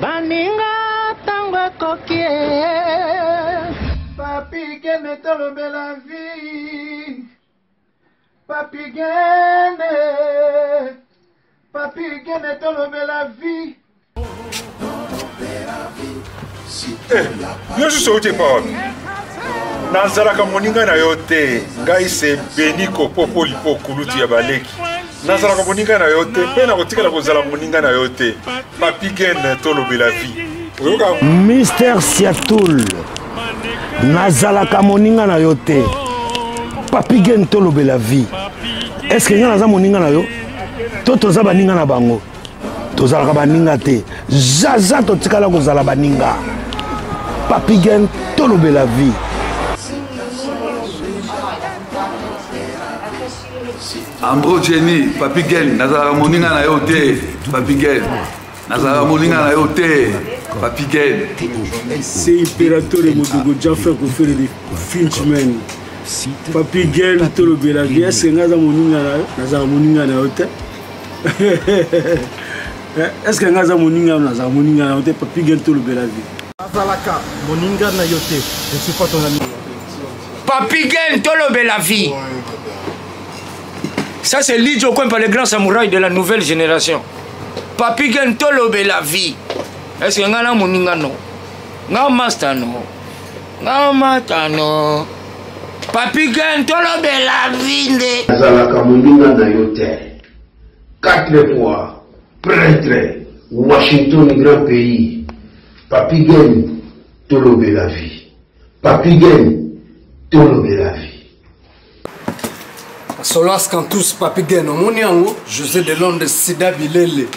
Baninga tango kokie Papi gene tolobe la vie Papi gene tolobe la vie Yo suis sauté pas. Nazalaka moninga na yote. Ngai se beniko popo lipo kuluti ya baleki. Nazalaka moninga na yote. Pena kotikala kozala moninga na yote. Papi gene tolobe la vie. Mister Siatoul. Nazalaka moninga na yote. Papi gene tolobe la vie. Est-ce que naza moninga na yo? Toto za baninga na bango. Tozalaka baninga te. Zaza totikala kozala baninga. Papi gene tolobe la vie. Ambro Jenny, Papi gene, nazalaka moninga na yo te. Papi gene, nazalaka moninga na yo te. Papi gene. C'est impérateur de Modogo Jaffa qui fait des Finchman. Papi gene tolobe la vie. Est-ce que naza moninga na yo te? Est-ce que naza moninga na yo te? Papi gene tolobe la vie. Nazalaka moninga na yo te. Je suis pas ton ami. Papi gene tolobe la vie. Ça c'est Lidjo Kwempa, le grand samouraï de la nouvelle génération. Papi gene tolobe la vie. Est-ce que ngana moninga no? Nga master no. Nga mata no. Papi gene tolobe la vie nde. Nazalaka moninga na yo te. 4 fois prêtre Washington grand pays. Papi gene tolobe la vie. Papi gene tolobe la vie. Solas Kantous Papi gene omoni yango José de Londres Sida Bilele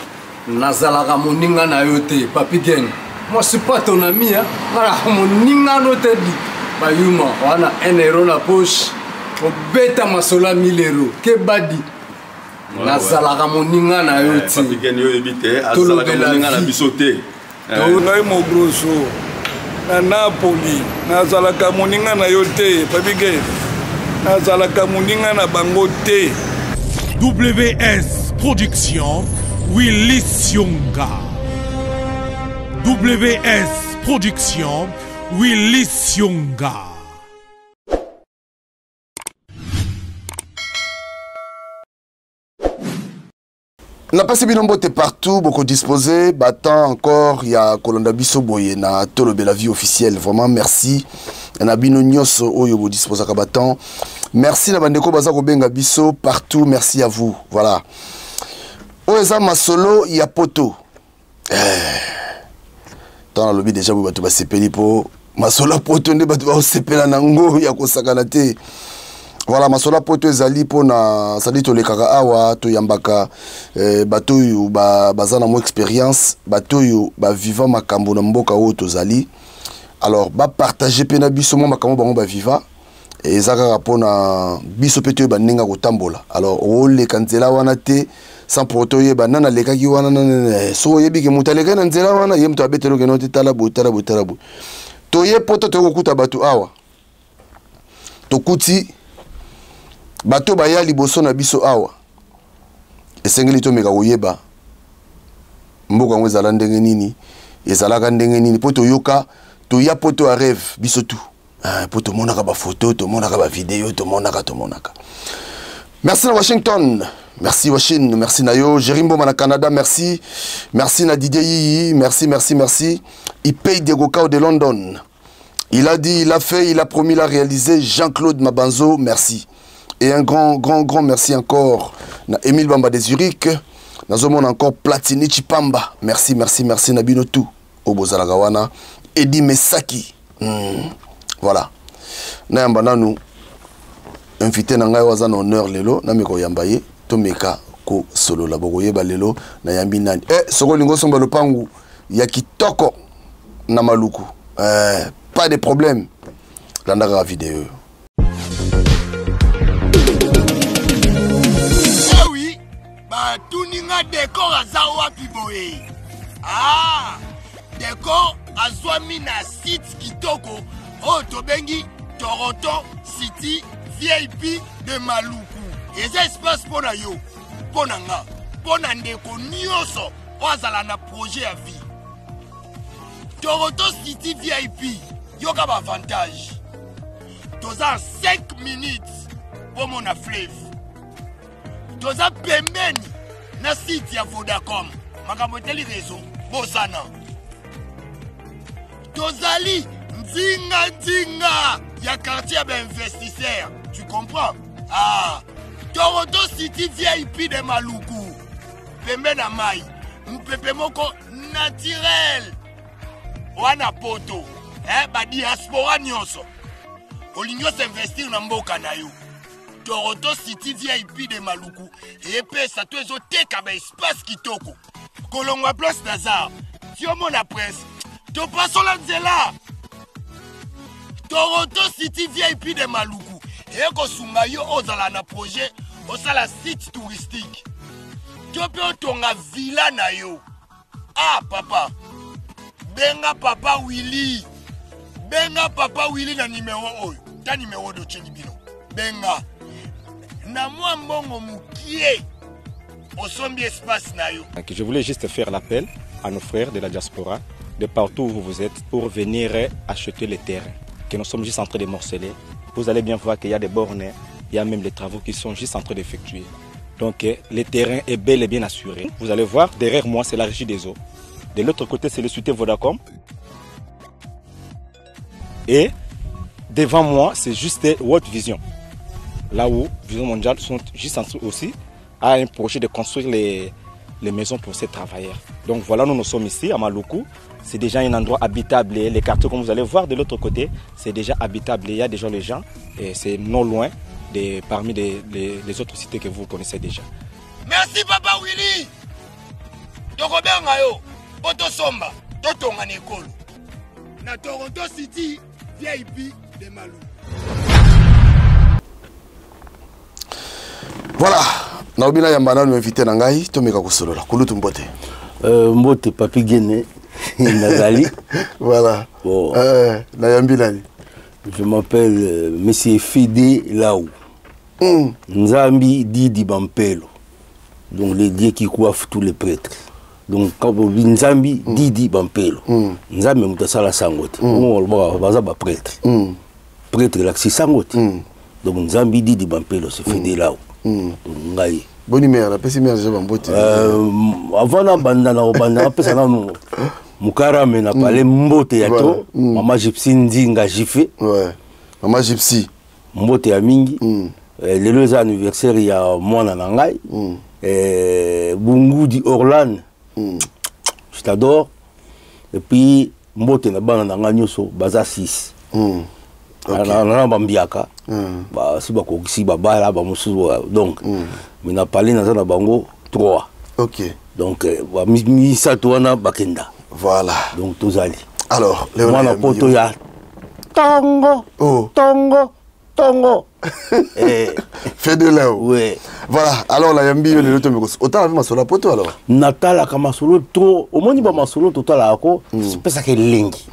nazalaka moninga na yo te Papi gene. Moi je suis pas ton ami hein. Mara moninga no te di bayuma wana 1 euro na poche obeta masola 1000 euros ke badi nazalaka moninga na yo te Papi gene yo ebite azalaka moninga na biso te. Ngai mo grosso na Napoli nazalaka moninga na yo te Papi gene. Nazalaka moninga na bango te. WS Production Willy Sionga. WS Production Willy Sionga. Na passé binombote partout, beaucoup disposé. Battant encore, il y a Kolanda Biso Boye na Tolobe la vie officielle. Vraiment merci. Na bino nyoso oyo bo disposa ka battant. Merci na bandeko bazako benga biso partout. Merci à vous. Voilà. Oeza masolo ya poto. Dans le lobby déjà vous ba sepeli po masolo poto nde batu ba sepela nango ya kosakana te. Voilà, masola poto ezali pona sali to lekaka awa to yambaka bato yu bazana mo expérience bato yu ba vivant makambo na mboka o to zali. Alors ba partager pena biso mo makambo bango ba viva et ezaka pona biso peto ba ninga ko tambola. Alors o le kanzela wana te sans poto ye ba nana lekaki wana so yebi ke mutaleka na nzela wana ye mto abetelo ke no te tala bo to ye poto to kokuta bato awa to kuti bato baya liboso na biso awa esengeli to meka koyeba mboka ngo ezala ndenge nini ezalaka ndenge nini po toyoka toya po to rêve biso tu po tomonaka ba photo tomonaka ba vidéo tomonaka. Merci na Washington, merci Washington, merci Nayo, Jerimbo na Canada, merci na Didier Yi, merci. Il paye des Gokao de London. Il a dit, il a fait, il a promis, il a réalisé. Jean-Claude Mabanzo, merci. Et un grand merci encore à Émile Bamba de Zurich. Nous avons encore Platini Chipamba. Merci Nabino tout. Obozalagawana. Edi Mesaki. Voilà. Nayamba nous invité na ngai wazana honneur lelo na meko yambaye tomeka ko solo la bogoye balelo na yambi nani. Soko lingo somba lopangu ya kitoko na maluku. Pas de problème. Landaka vidéo. Tuninga décor azawa piboé. Décor azwami na site kitoko Tobengi Toronto City VIP de Maluku. Et ça espace pour yo, pour nga, pour ndeko nyoso, ozala na projet à vie. Toronto City VIP, yoga ba avantage. Toza 5 minutes pour mon fleuve. Toza pembeni na site ya Vodacom. Makamoteli réseau, bosana. Tozali Nzinga ya quartier d'investisseurs. Tu comprends? Ah, Toronto City VIP de Maluku. Pembe na mai. Mpepe moko naturel. Wana poto. Ba diaspora nyonso. Olingo s'investir na mboka na yo. Toronto City VIP de Maluku. Et pesa to ezo teka ba espace kitoko. Kolongwa place Nazar. Si on la presse. To passo la nzela. Toronto City VIP de Maluku. Et ko sunga yo ozala na projet osala site touristique. To pe otonga villa na yo. Ah papa. Benga papa Willy. Benga papa Willy na numéro oyo. Ta numéro de Chenibino. Benga. Na moi mbongo mukie. Osombi espace na yo. Je voulais juste faire l'appel à nos frères de la diaspora, de partout où vous êtes, pour venir acheter les terrains que nous sommes juste en train de morceler. Vous allez bien voir qu'il y a des bornes, il y a même des travaux qui sont juste en train d'effectuer. Donc le terrain est bel et bien assuré. Vous allez voir, derrière moi, c'est la régie des eaux. De l'autre côté, c'est le Cité Vodacom. Et devant moi, c'est juste World Vision. Là où Vision Mondiale sont juste en train aussi à un projet de construire les maisons pour ces travailleurs. Donc voilà, nous sommes ici à Maluku. C'est déjà un endroit habitable. Les quartiers, comme vous allez voir de l'autre côté, c'est déjà habitable. Il y a déjà les gens. Et c'est non loin parmi les autres cités que vous connaissez déjà. Merci Papa Willy. Tokobenga yo, Poto Somba, Totonga Nekolo. Na Toronto City, VIP de Maluku. Voilà. Naobina Yambana nous invité na ngai tomeka kosolola kulutu mbote. Mbote Papi Gene Nazali. Voilà. Bon. Nayambilani. Je m'appelle Monsieur Fide Laou. Nzambi Didi Bampelo. Donc les dieux qui coiffent tous les prêtres. Donc quand on dit Nzambi Didi Bampelo. Nzambi mutasala sangote. On va baza ba prêtre. Prêtre là c'est sangote. Donc Nzambi Didi Bampelo c'est Fide Laou. Bonne mère, la pessimiste mère, j'ai bambote. Avant la bande, on a appelé ça nous. Mukara mais n'a pas les mbote ya to. Maman Gypsy Ndinga Jife. Ouais. Maman Gypsy. Mbote ya mingi. Les deux anniversaires il y a moi na ngai. Bungu di Orlan. Je t'adore. Et puis mbote na bana na nganyoso baza 6. On bambiaka ba si ba ko si ba ba ba musu donc mais na parlé na za bango 3. OK. Donc ba mi sa to na bakenda. Voilà. Donc tozali. Alors, moi na poto ya Tongo. Oh. Tongo. Tongo. Fait de là. Ouais. Voilà. Alors la yambi le loto mekos. Autant avec ma solo poto alors. Natala kama solo to au moni ba ma solo total ako c'est pas ça que lingi.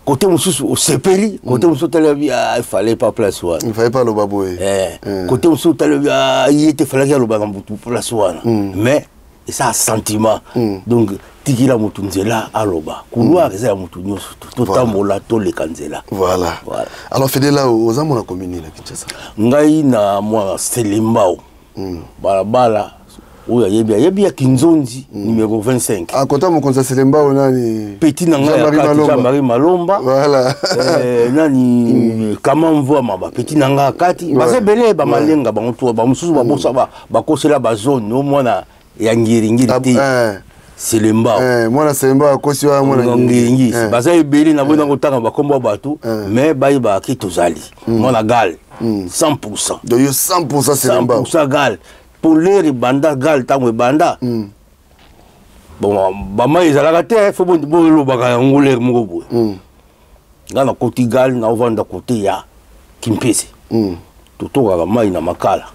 Côté Moussou au Sepeli, côté Moussou il fallait pas place one. Il fallait pas le baboué. Côté Moussou il était fallait qu'il le place one. Mais ça a sentiment. Donc tikila mutunzela aloba. Couloir c'est à mutunyo tout tamola to le kanzela. Voilà. Alors Fedela aux amours la commune la Kinshasa. Ngai na moi Selimbao. Balabala. Oui, il y a Kinzonzi, numéro 25. Ah, quand on a Selemba, on a les Petit Jean-Marie Malomba. Voilà. Nani, comment on voit ma petit Nanga Kati. Parce que Belé, Bamalenga, Bamotua, Bamoussou, Babosa, Bakosela, Bazone, au moins, Yangiringi, Selemba. Moi, Selemba, Kosua, moi, Yangiringi. Baza Belé, n'a pas de Bakomba Batou, mais Baïba Kitozali. Moi, la Gal, 100%. Donc, 100% Selemba. 100% Gal. Pour les banda gal tango banda bon bama ezalaka te faut bon lo baka ngolere moko boye ngana koti gal na ovanda côté ya Kimpese totoka mai na makala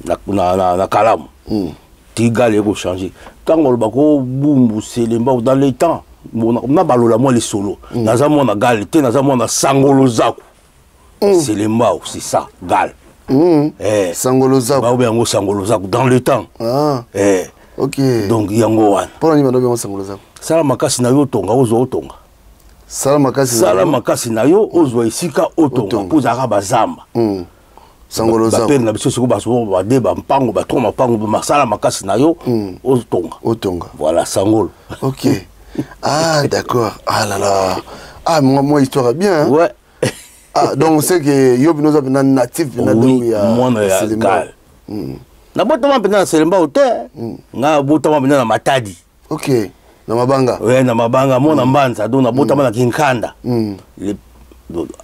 na kalamu tigal eko changer tango lo bako bumbu Selemba dans les temps na balola moi les solo naza mona gal te naza mona sangolo zaku Selemba c'est ça gal Sangolo Zaku. Sangolo Zaku dans le temps. Ok. Donc yango wana. Pour ni bando bien sangolo za. Sala makasi na yo tonga ozo otonga. Sala makasi na yo ozo esika otonga pour zaka bazamba. Sangolo za. Ba na biso siko baso ba deba mpango ba toma mpango ba sala makasi na yo otonga. Voilà sangolo. Ok. Ah d'accord. Ah là là. Ah moi histoire bien. Hein? Ouais. Ah donc on sait que yo bino za na natif na donc ya. Moi na gal. Na botama pena selemba hotel. Nga botama pena na Matadi. Ok. Na mabanga. Ouais na mabanga mona mbanza donc na botama na Kinkanda.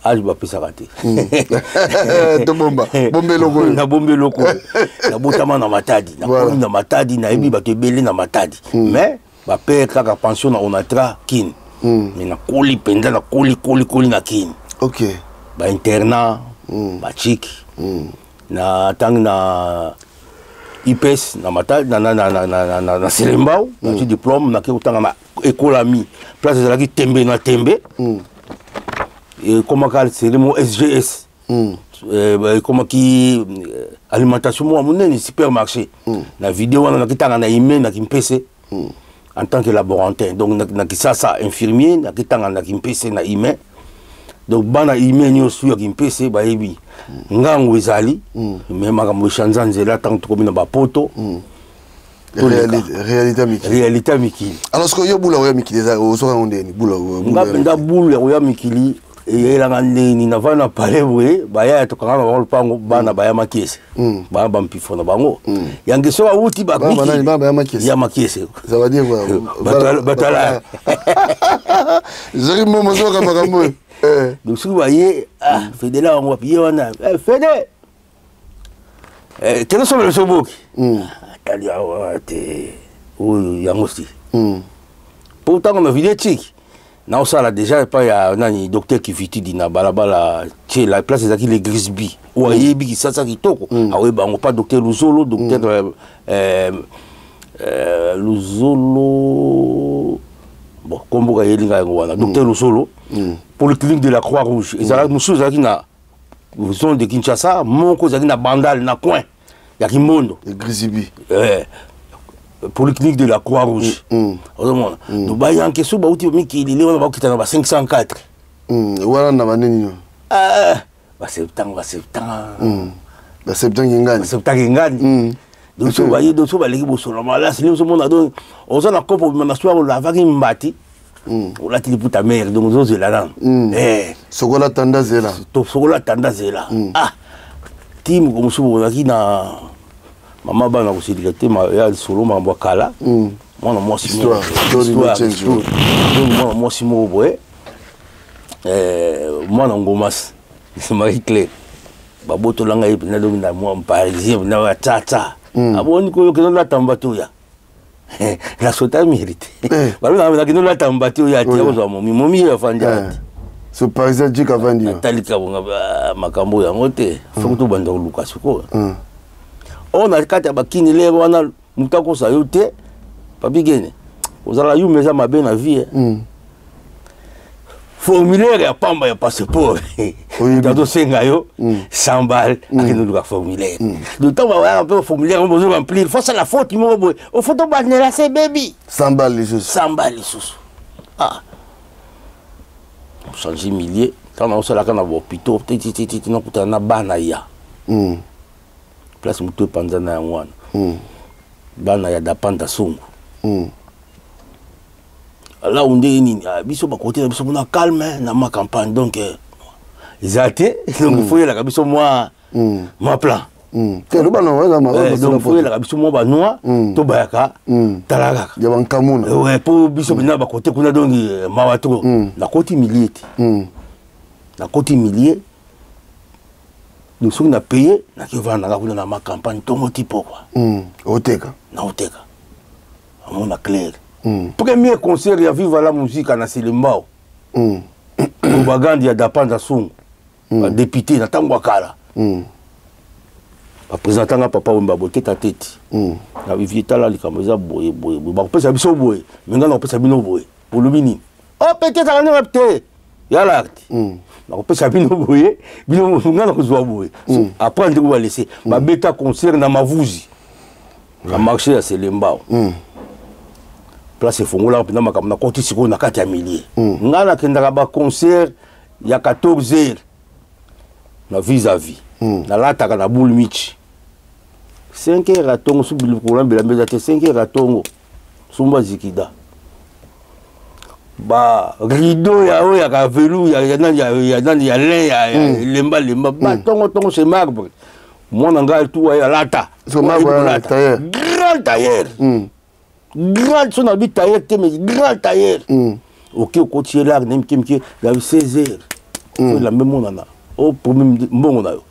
Age bapesa kate. To bomba. Bombe loko. Na bombe loko. Na botama na Matadi. Na komi na Matadi na ebi bato ebele na Matadi. Mais ba paye kaka pension na Onatra kin. Mais na koli penda na koli na kin. Ok. Ba internat, ba chiki. Na tang na IPS na Matadi na Selembao, na tu diplôme na ke utanga na école ami. Place ezalaki tembe na tembe. Et comment qu'elle c'est le mot SGS. Comment qui alimentation moi mon supermarché. La vidéo on a kitanga na email na kimpese. En tant que laborantin. Donc na kisasa infirmier na kitanga na kimpese na email. Donc bana email nyo suya kimpese ba yebi. Ngango ezali mais makambo chanza nzela tant to komina ba poto. Réalité mikili. Alors ce que yo bula oya mikili za osoka ngondeni bula. Ngapenda bula oya mikili et la ni na vana pale we baya to kanga ba lupango bana baya makese. Ba mpifona bango. Yange so uti ba biki. Bana baya makese. Ya makese. Ça veut dire quoi? Batala. Zeri momo so kama kambo. Donc si vous voyez Fede là on va payer wana. Fede. Quels sont les soboki? Tali awate. Oyo yangosti. Pourtant on a vu des tics. Non, ça là déjà pas ya nani docteur qui vit dina balabala chez la place ezaki les Grisby ou ayebi ki ça kitoko awe bango pas docteur Luzolo docteur Luzolo bon kombo ka yelinga ngwana docteur Luzolo pour le clinique de la Croix-Rouge ezala musu ezaki na zone de Kinshasa moko ezaki na Bandal na coin ya Kimondo les Grisby polyclinique de la Croix-Rouge. Donc, bah, il y a un question, bah, où tu veux qu'il y a 504. Voilà, na manini. Bah, septembre. Bah, septembre, donc, tu vois, il y a l'équipe au sol. Là, c'est le monde. Donc, on a un couple, on a soir, on a vagué une bâtie. On a tiré pour ta mère, donc on a là. Sogola tanda zela. Sogola tanda zela. Ah, Tim, comme ça, on a qui na. Maman bana kusidikate ma ya solo mambo kala mwana mwasi mo mwana mwasi mo boye mwana ngomas Marie Claire baboto langa yepe na domi na mwa parisien na wa tata aboni ko yo kino la tambato ya la sota mérite balo na kino la tambato ya tia zo momi ya fanja so parisien jika vandi talika bonga makambo ya ngote fukutu banda luka siko on a kati ya bakini lero wana mutako sa yo te papi gene ozala yu meza mabe na vie formulaire ya pamba ya passeport tato senga yo 100 balles akino luka formulaire d'autant va un peu formulaire on besoin remplir faut ça la faute mo boy au photo banela c'est baby 100 balles les sous 100 balles les sous ah changer millier quand on sala kana bo pito titi non kutana bana ya place mutu panzana ya mwana bana ya dapanda songo là on dit nini biso ba côté biso na calme na ma campagne donc zate donc il faut y la biso moi ma plan que le bana wa ma donc faut y la biso moi ba noa to bayaka talaka ya bankamuna ouais pour biso bina ba côté kuna donc mawatro na côté millier na côté millier nous sommes payés, nous avons dans ma campagne, tout le monde pourquoi. Oteka. Na Oteka. On a clair. Premier concert, il y a Viva la musique à Nassilimbao. Propagande, il y a Dapanda Sung. Député, na Tangwakala. Représentant à papa Mbabote ta tête. Na Vivieta là, les caméras boye. Bah, on peut s'habiller au boye. Maintenant, on peut s'habiller au boye. Pour le mini. Oh, peut-être, ça va nous répéter. Y'a on peut s'habiller au boye. Après, on va laisser. Ma bêta concert dans ma vouzi. na marché ya Selembao place efongola mpena makambo na koti sikoyo na kati ya millier ngai nakendaka baconcert ya 14 heures na vis-à-vis nalataka na boule michi 5 heures atongo subili kolambela mbeza te 5 heures atongo sumba zikida ba rideau ya oyo ya velu ya lin ya lemba batongo c'est marbre mwana ngai tu ya lata grand tailleur grand son habit tailleur te mais grand tailleur ok okoti là nem kimki ya 16 heures la même monana au premier mbongo na yo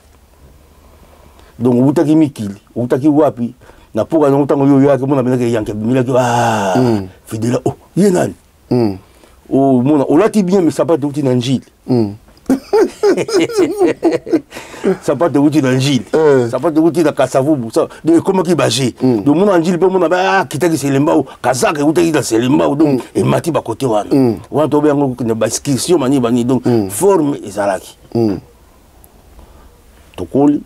donc utaki mikili utaki wapi na poka na utango yo yake mona benaka yanke bimila ki fidela oh yenani oh mona olati bien mais ça pas de outil na njili ça pas de outil na njili ça pas de outil na kasavubu ça de comment qui bagé donc mona njili pe mona ba kitaki Selemba kazaka utaki na Selemba donc et mati ba côté wana wana to bengo ne bascription mani bani donc forme ezalaki tokoli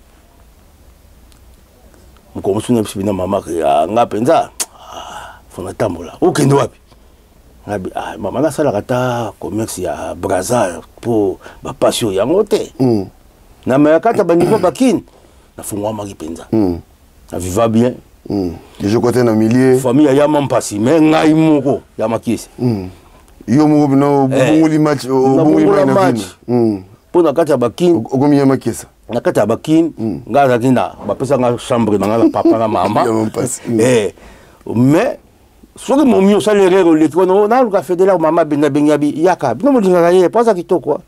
mkomsuna bisibina mama nga penza fona tambola okende wapi ngabi mama na sala kata commerce ya Brazza pour ba passion yango te na mayakata ba niveau bakine na fungwa maki penza na viva bien je côté na millier famille ya mampasi mais ngai moko ya makisi yo moko bino bunguli match bunguli match pona kata bakine okomi ya makisa na kati ya bakini nga zaki na bapesa nga chambre na nga na papa na mama mais soki momi osali erreur oleki wana naluka fedela mama benga bengabi yaka bino molingaka ye poza kitoko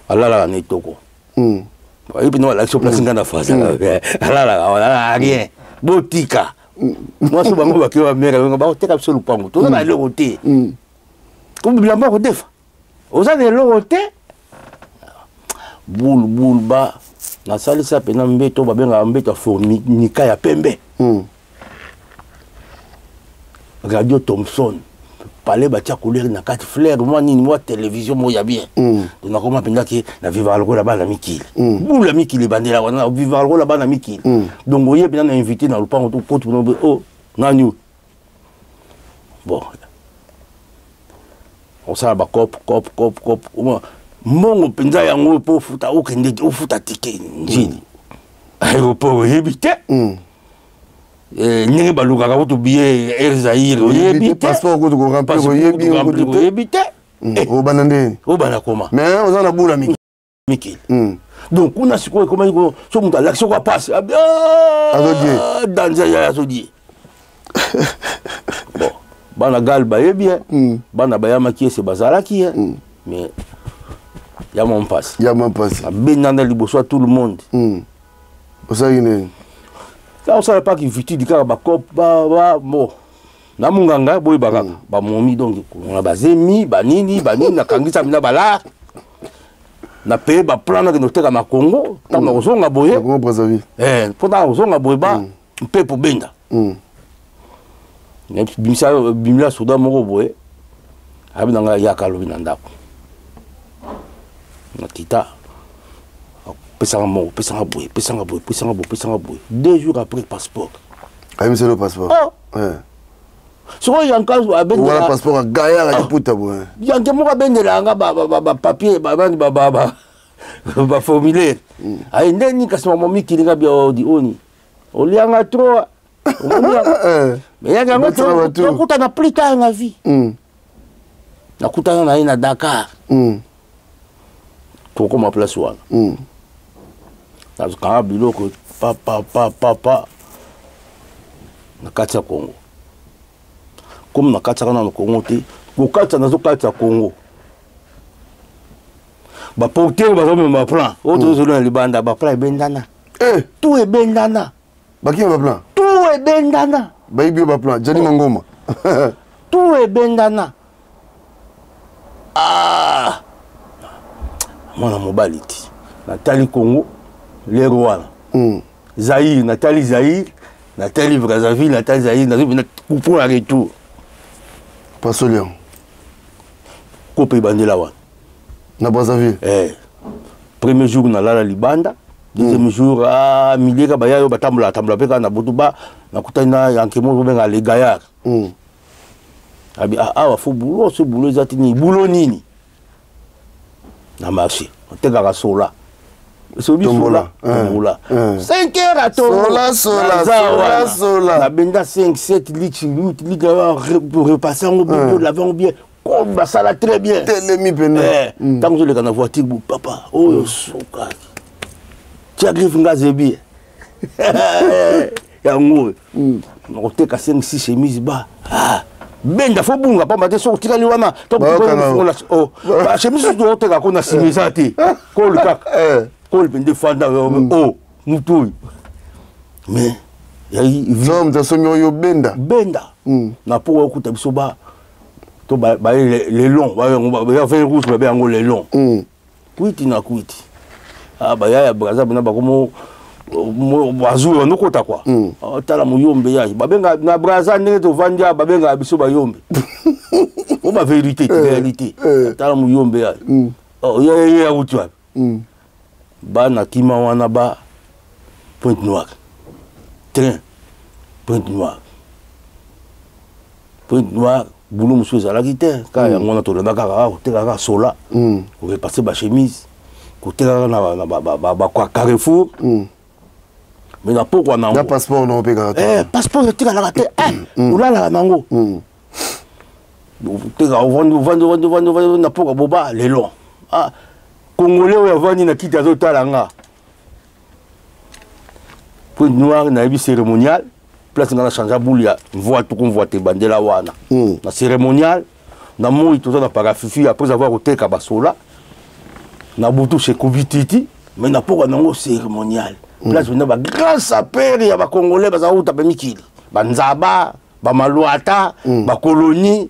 alalaka na etoko ayi bino alakisi oplasi nga na fasa alalaka wana rien botika mwasi bango bakeo bamere bakoteka biso lupango toza na eloko te kobilamba kodefa oza na eloko te boule ba na salisa pena mbeto babenga mbeto fornika ya pembe radio Thomson palais batia couleur na kati flair moi nini moi télévision moi ya bien donc nakoma penda ki na vivre algo là bas na mikili boule mikili bandela wana vivre algo là bas na mikili donc oye pena na invité na lupango to pote no oh nani bon on ça ba cop mbongo penza yango po futa okende ofuta tike njini aéroport yebite ndenge balukaka kutu billet Air Zaïre oyebite passeport kutu ko remplir oyebite obana ndeni obana koma mais oza na bula mikili donc kuna sikoyo koma iko so mutu alaction kwa passe azodie danza ya azodie bon bana gal bayebi bana bayamaki ese bazalaki mais ya mon passe benanda liboso à tout le monde osayine ça on savait pas qu'il viti du car ba cop ba bon na munganga boy bakaka ba momi donc on a bazemi banini na kangisa mina bala na paye ba plan na noteka na Congo tant na ozonga boye Congo Brazzaville pendant ozonga boye ba mpe po benda bimila soda moko boye abi nanga ya kalobi na ndako na kita pesanga boy 2 jours après passeport c'est le passeport so yanka wala passeport gaya la puta boy yanke moka bendela nga ba papier ba formulaire ay ndeni kasema momi kilinga bia odi oni olianga trop mais yanga ngoto kuta na plus tard na vie na kuta na ina Dakar toko ma place wana nazokanga biloko papa na kati ya Congo comme na kati ya Congo te kokatisa nazokatisa Congo baporter bazomema plan oyo tozozolona libanda baplan ebendana tout ebendana bakima baplan tout ebendana bayibi baplan Jani Mangoma tout ebendana mwana mobali ti natali Congo lero wana Zaïre natali Zaïre natali Brazzaville natali Zaïre nazobina pour la retour Pasolion kope bandela wana na Brazzaville premier jour na lala libanda Deuxième jour, midi, il y a un boutouba, les gaillards. Il faut boulot, ce boulot, il boulot nini. Na marché, on te gare sola. C'est sola. 5 heures à toi. Sola. La benda 5, 7 litres, 8 litres, pour repasser en boulot, l'avant bien. Comme ça là très bien. Tant que je l'ai dans la voiture, papa, oh, soka. Tu as griffé un zébi. Yango. On te casse 5, 6 chemises bas. Ben da faut bunga pas mater so tika liwana to oh chemise do te ka kona simizati kol kak kol bende fanda oh mutu mais yayi vom da sonyo yo benda na po ku tabiso ba to ba les longs ba faire rouge ba yango les longs kuiti na kuiti ba ya braza bana ba komo bazulu nokota kwa tala muyombe yaji babenga na braza ndenge to vanja babenga biso bayombe o ba vérité tala muyombe yaji ya utwa bana kima wana ba Pointe Noire train Pointe Noire boulot monsieur zalaki te ka yango na to lenda kaka te kaka sola on va passer ba chemise côté na ba kwa Carrefour. Mais na pourquoi na na passeport non pega passeport te kala te ulala nango te ga vendre na pourquoi boba les longs congolais ya vandi na kita zo talanga Pointe Noire na bi cérémonial place na changer boule ya voix tout qu'on voit te bandela wana na cérémonial na moi tout na parafifi après avoir oteka basola na butu chez Kubititi mais na pourquoi nango cérémonial. Place où ba grâce à père ya ba congolais ba za uta ba mikili ba nzaba ba maluata ba colonie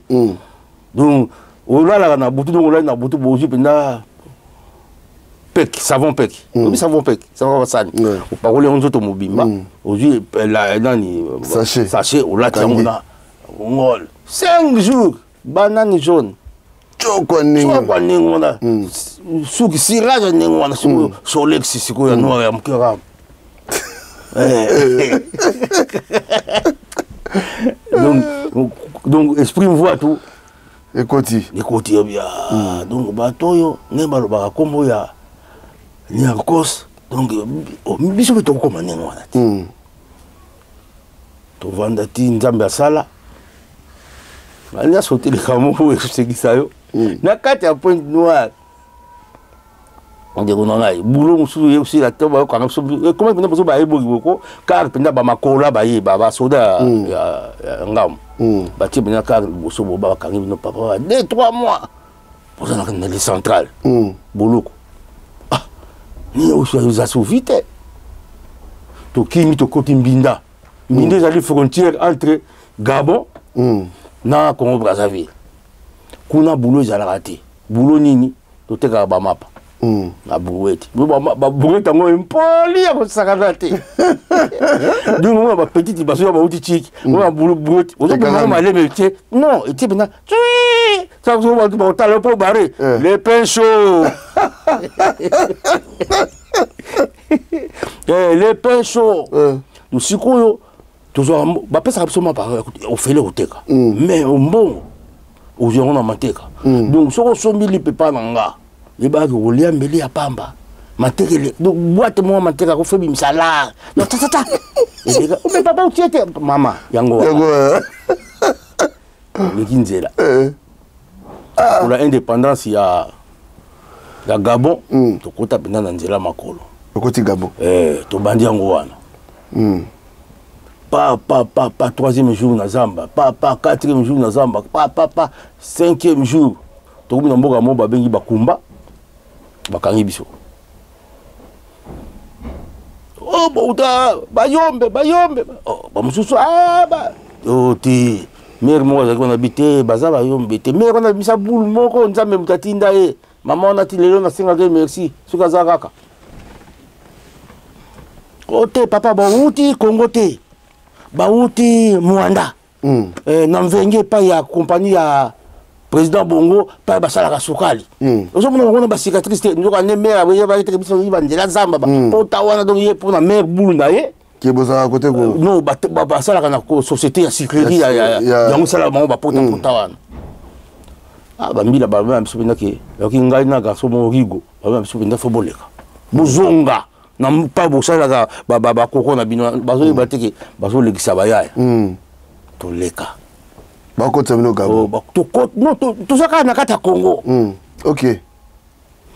donc olala na butu donc olala na butu boji penda pek savon pek oui savon sani o parole on zoto mobimba oji la nani sachet olati ngona ngol 5 jours banane jaune choko ningona suki siraja ningona solex siko ya noir ya mkera donc esprit me voit tout ekoti bien donc batoyo nemba lo ba kombo ya nyakos donc biso beto ko manengo wana to vanda ti nzambe asala ali asote le kamo eksekisa yo na kati ya Pointe Noire on dit qu'on a boulot musu aussi la toba quand comment penda bozo ba ebo boko car penda ba makola ba ye ba soda ngam ba ti penda car boso ba kangi no papa 2-3 mois pour ça na les centrales boulot ni aussi za so vite to kimi to koti mbinda mbinda ali frontière entre Gabon na Congo Brazzaville kuna boulot za la raté boulot nini to teka ba mapa na brouette ba brouette ngo impoli ya kosakana te donc moi ba petite baso ya ba uti chiki moi brouette ozo ba malé métier non et tibina ça vous va ba talo po baré les pains chauds les pains chauds nous sikoyo toujours ba pesa absolument pas au fait le oteka mais au bon aux gens na mateka donc soko sombi li pepa nanga les bagues au lien mbeli ya pamba mateka donc boîte moi mateka ko febi misala yo tata et les gars mais papa tu étais maman yango le kinzela pour la indépendance il y a Gabon to kota bina na nzela makolo to koti Gabon to bandi yango wana pas troisième jour na zamba pas quatrième jour na zamba pas cinquième jour to ko na mboka mo ba bengi bakumba bakangi biso oh bauta bayombe oh ba mususu ba ti mère mo za kona bité baza bayombe te mère na bisa boule moko nzambe mutatinda maman on a ti lelo na singa ke merci suka za kaka ote papa ba uti Congo te ba uti Mwanda na mvenge pa ya compagnie président bongo pa basalaka sukali ozomona bango na bacicatrice te nzoka ne mare aboye bayeteke biso banzela zamba pota wana donc ye mpona mare bulu na ye kebozala kote ko non basalaka na société ya sucrerie yango esalaka bango bapota wana bambila baloba na biso mpenza ke yoki ngai na garçon mo rigo baloba na biso mpenza fo boleka bozonga na pa bosalaka bakoko na bino bazoyeba te ke bazolekisa bayaya toleka bakotisa bino gabo tozaka na kati ya congo ok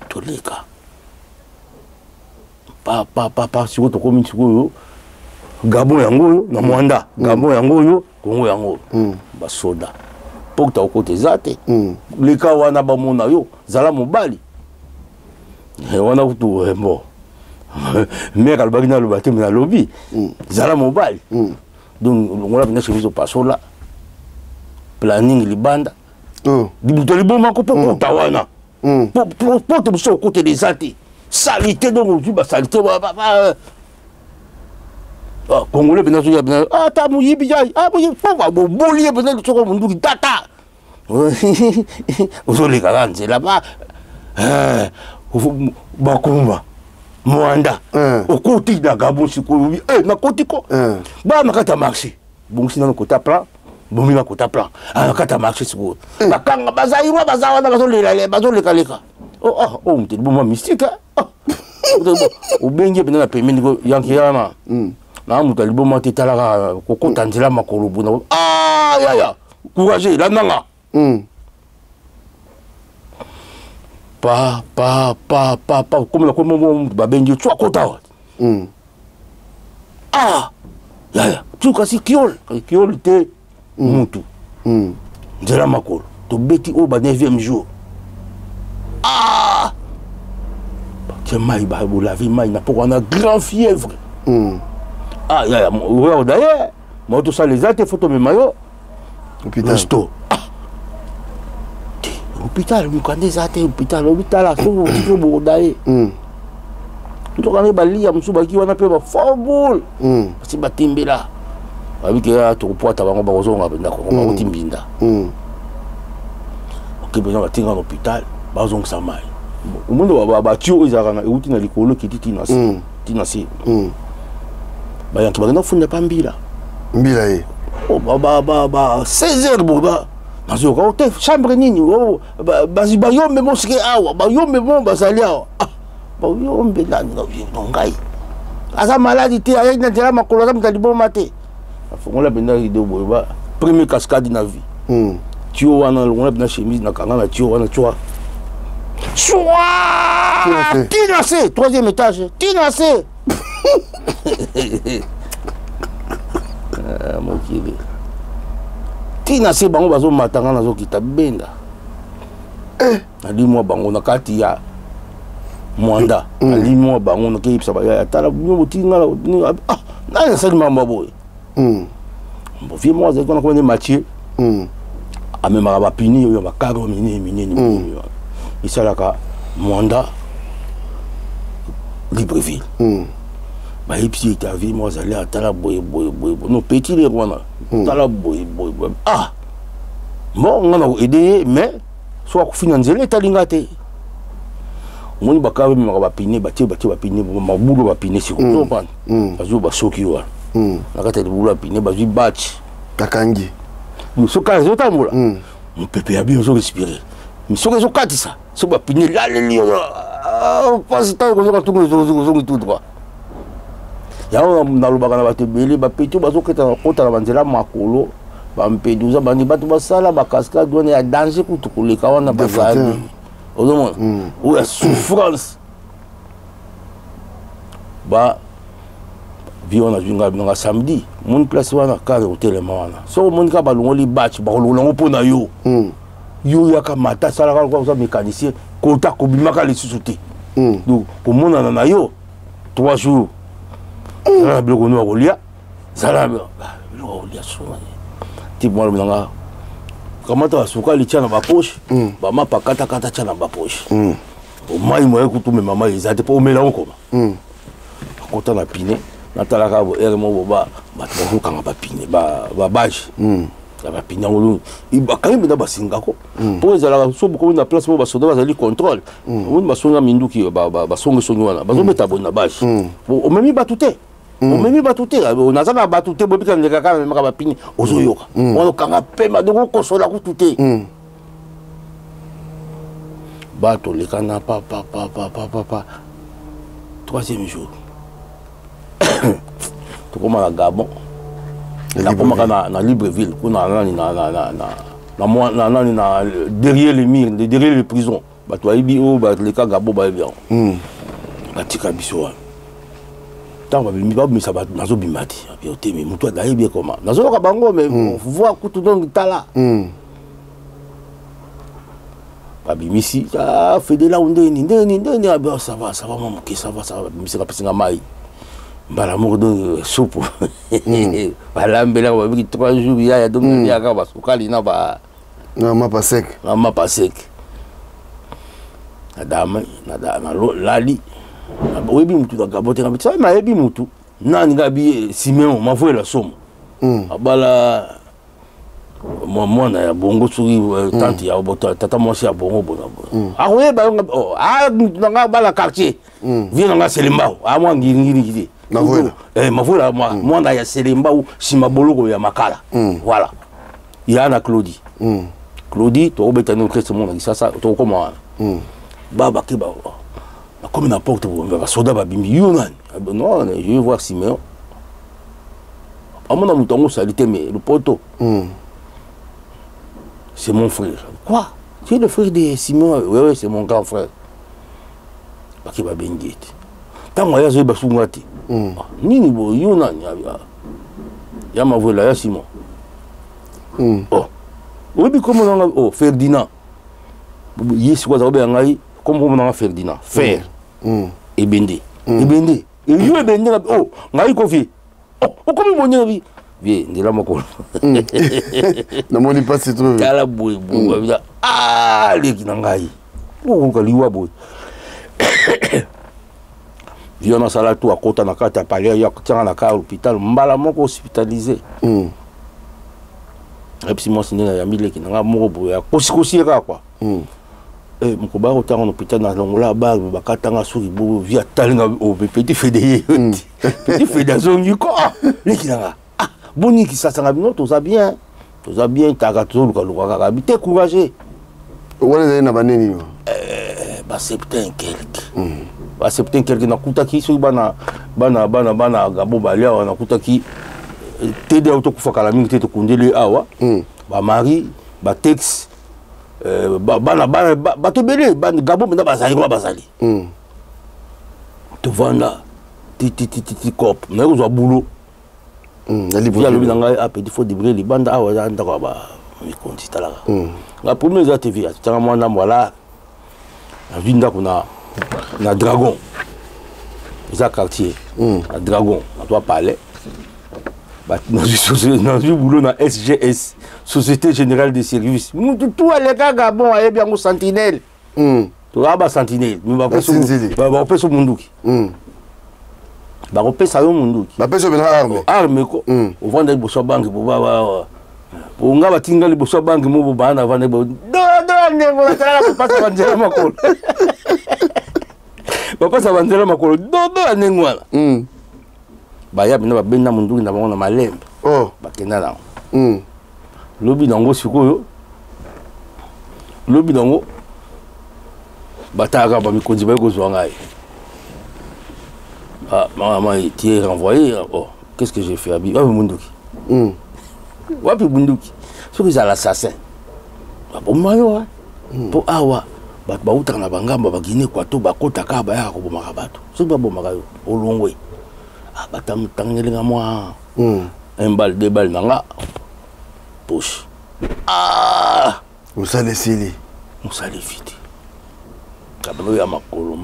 toleka pa sikoyo tokomi sikoyo gabon yango oyo na mwanda gabon yango oyo kongo yango basoda mpo kuta okota eza te leka wana bamona yo zala mobali wana kutu bon mare alobaki naloba te me nalobi zala mobali donc longola mpena chemise opasola planning libanda moto libomako mpo kota wana po te mosu okotela eza te salite donc ozwi basalite congolais mpena soki mpena ata moyibi yai po boboli ye mpena soko monduki tata ozolekaka nzela bakumba mwanda okoti na gabon sikoyo nakoti ko baa na kati ya marché bongisi nano kota plan bomi na kota plan na kati ya marché sikoyo bakanga bazayirwa baza wana bazolekaleka moteli boma mystique obengi mpena na pemeni yanki wana na moto aliboma te talaka kokota nzela makolo bona yaya courage landanga comme la commune babengi tu akota yaya tu kasi kiol te mutu nzela makolo tobeti oyo ba 9e jour batie mai bolavi mai na poko wana grand fièvre yaya oyo daye mo tosala eza te fo tomema yo resto hôpital mokanda eza te hôpital soki bokoda ye ntokanga balia mosusu baki wana mpe baforbol basi batembela babiki tokopwata bango bakozonga mpenza kongo bakoti mbinda oke mpenza batinga na hôpital bazongisa mai omondo batio oyo ezalaka na euti na likolo kiti tina se bayanki bakenda kofunda pa mbila ye 16 heures boba nazoyoka te chambre nini bayombe mo sike awa bayombe mo bazali awa bayombe nani ngai aza maladi te ayaki na nzela makolo aza moto aliboma te afongola mpenza rido boye premier cascade na vie tio wana longola mpenza chemise na kanga na tio wana tioa tina se 3e étage tina se mokili tina se bango bazomatanga nazokita benda nalimwa bango na kati ya mwanda nalimwa bango nakeyebisa bayaya tala bino botinga nani asali mambo boye vie moko azali kuna komene mathieu amemaka bapini oyo bakaro minene esalaka mwanda libreville bayebisi ete avie moko azali atala boye no petit lere wana tala boye bon nga na koede ye mais so akufi na nzela etalinga te omoni bakaro bememaka bapine batie bapine mabulu bapine sikoopana bazwi basoki wana na kati ya libulu bapine bazwi batch bakangi soki ezotambola mopepe ya bio ozorespire soki ezokatisa soki bapine laleli pasi ntango kozoka tungu ezongi tout droit yango nalobaka na bato ebele bapeti bazokota na banzela makolo bampeduza bandi bato basala bakaskade wana ya danger kutu koleka wana bazali ozomona oyo ya souffrance vi wana zwinga samedi moni place wana kare otelema wana soko omoni ka balongoli batch bakolongola yango mpo na yo yo yaka mata asalaka oza mécanicien kota kobimaka lisusu te donc komonana na yo 3 jours zala na biloko no ya kolia zala na biloko ya kolia sona ti mwana binanga kamata basukali tia na baposhe bamapa katakata tia na baposhe omai moye kutumema mai eza te mpo omela okoma akota na pine natalaka bo ere mo boba bato bazokanga bapine babaje ya bapinyango bakangi mpenza basingako mpo ezalaka so bokomi na place mpo basoda bazali contrôle omoni basonga minduki basongisongi wana bazobeta boye na bashe omemi bato te omemi bato te naza na bato te bobika ndeka kaka memaka bapini ozoyoka wana okanga pema donc okosola kutu te bato lekana pa troisième jour tokóma na Gabon nakomaka na Libreville kuna nani na derrière les murs derrière les prisons bato ayebi oyo baleka Gabon bayebi yango batika biso wana ntango babimisa bato nazobima te otemi motu ayebi ekoma nazoyoka bango mais voir kutu donc tala babimisi fedela ndeni ça va mwa moke ça va babimisaka pesinga mai mbala moko donc supu balambelaka babiki 3 jours yaya donc yaka basukali na mapa sec na lali oyebi mutu na Gabon te nayebi mutu nani ngabi Simeon mavoela somo abala mwana ya bongo soki tante ya tata mwasi ya bongo bona akoyeba nanga bala quartier vie nanga selembao amwa ngiringiri te mavoela mwana ya selembao nsima boloko ya makala voilà ya na Claudie tokobetani orchestre mona kisasa tokokoma wana babake bakomi na porte basoda babimbi yo nani non je vais voir Simeon amona moto yango osali te mais le poto c'est mon frère. Quoi? Tu es le frère de Simon? Oui, c'est mon grand frère. Baki babengi. Tant moi ya zo basunga te. Nini bo yo nani ya mavola ya Simon. Oh. Obi comme on oh Ferdinand. Yes quoi ça ba ngai comme on a Ferdinand. Fer. Ebende. Ebende. Et yo ebende oh ngai kofi. Oh, comme mon ngi vie ndela moko na moni pas c'est trop kala boy leki na ngai ko liwa boy vie na sala tu akota na kata palais ya kutanga na ka hôpital mbala moko hospitalisé et puis moi c'est na mileki na moko boy ya kosi ka quoi moko ba kotanga na hôpital na longola ba bakatanga suri bo via talinga au petit fédé petit fédé zongi ko leki na boni qui ça bino toza bien taka toluka kaka bite courageux wana na baneni ba septembre quelque na kutaki so bana Gabo balia wana kutaki tede auto kufakala mingi te to kundele awa ba mari ba tex bana to belé Gabo mena bazali to vanda ti cop na ko zo boulot la lobi nanga a petit faut débrouiller les bandes awa anda ko ba mi konti talaka la première TV tanga mwana mwala na vinda kuna na Dragon za quartier na Dragon na toi parler ba na boulot na SGS Société Générale des Services mutu tout ale ka Gabon aye bien ko sentinelle to aba sentinelle mi ba ko so munduki bakopesa yo munduki bapesa bena arme ko ovanda liboso banki po nga batinga liboso banki mo bana vanda do ndenge natala bapasa banzela makolo bapasa banzela makolo do ndenge wana baya bina babenda munduki na bango na malembe bakenda nango lobi nango sikoyo bataka bamikonzi bayekozwa ngai maman tu es renvoyé. Oh, qu'est-ce que j'ai fait à Wapi Bunduki. Wapi Bunduki. Ce que c'est l'assassin. Bon mayo pour awa ba uta na bangamba ba Guinée kwato ba kota ka ba ya ko bomaka bato. Ce ba bomaka yo olongwe. Batam tangelinga moi. Un balle deux balles nanga. Push. Musa lesili. Musa lefiti. Kabalo ya makolo.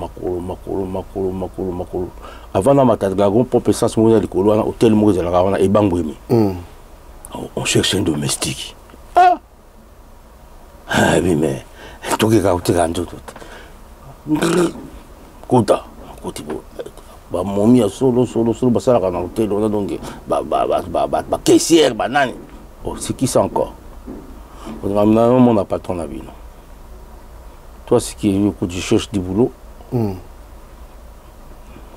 Avant na matata Dragon pour essence mo na likolo na hôtel mo za la wana e bangwemi. On cherche un domestique. Oui mais toki ka utira ndoto. Kota kotibo. Ba momi ya solo basala na hôtel on a donc ba caissière banani. Oh, c'est qui ça encore? On n'a pas ton avis, non. Toi, c'est qui tu cherches du boulot.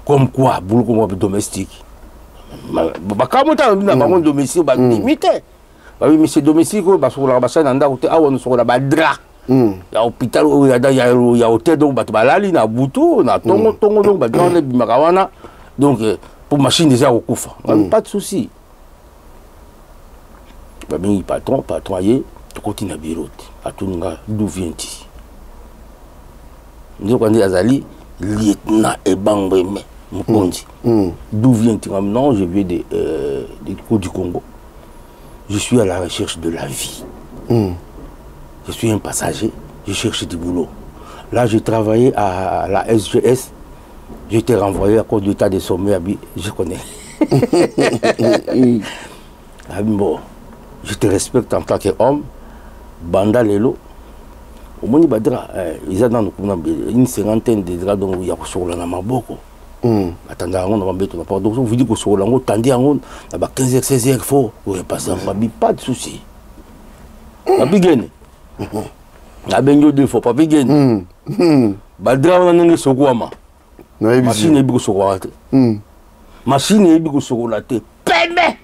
Comme quoi, boulot comme domestique. Comment tu as un domestique, limité. Oui, mais c'est domestique, parce que la bassine en a on sur la badra. Il y a hôpital, il y a hôtel, donc balali, na boutou, na tongo, donc badran, bimakawana. Donc, pour machine déjà au coufre. Pas de souci. Ben, patron, y tu continues à bureau. À tout le monde, d'où viens-tu? Nous avons dit Azali, lieutenant et bangbe, d'où viens-tu? Non, je viens des cours du Congo. Je suis à la recherche de la vie. Je suis un passager, je cherche du boulot. Là, j'ai travaillé à la SGS. J'étais renvoyé à cause de l'état de sommeil. Je connais. Bon, je te respecte en tant qu'homme. Banda Lelo. Au moins, ils ont une cinquantaine de draps dont il y a sur la Maboko. Attendez, on va mettre la porte. Donc, vous dites que sur la route, attendez, on a 15h, 16h, il faut. Pas de souci. Pas gagner. La bengo deux fois, pas gagner. Badra, on a un sogouama. Machine est beaucoup sur la tête. Machine est beaucoup sur la tête. Pembe!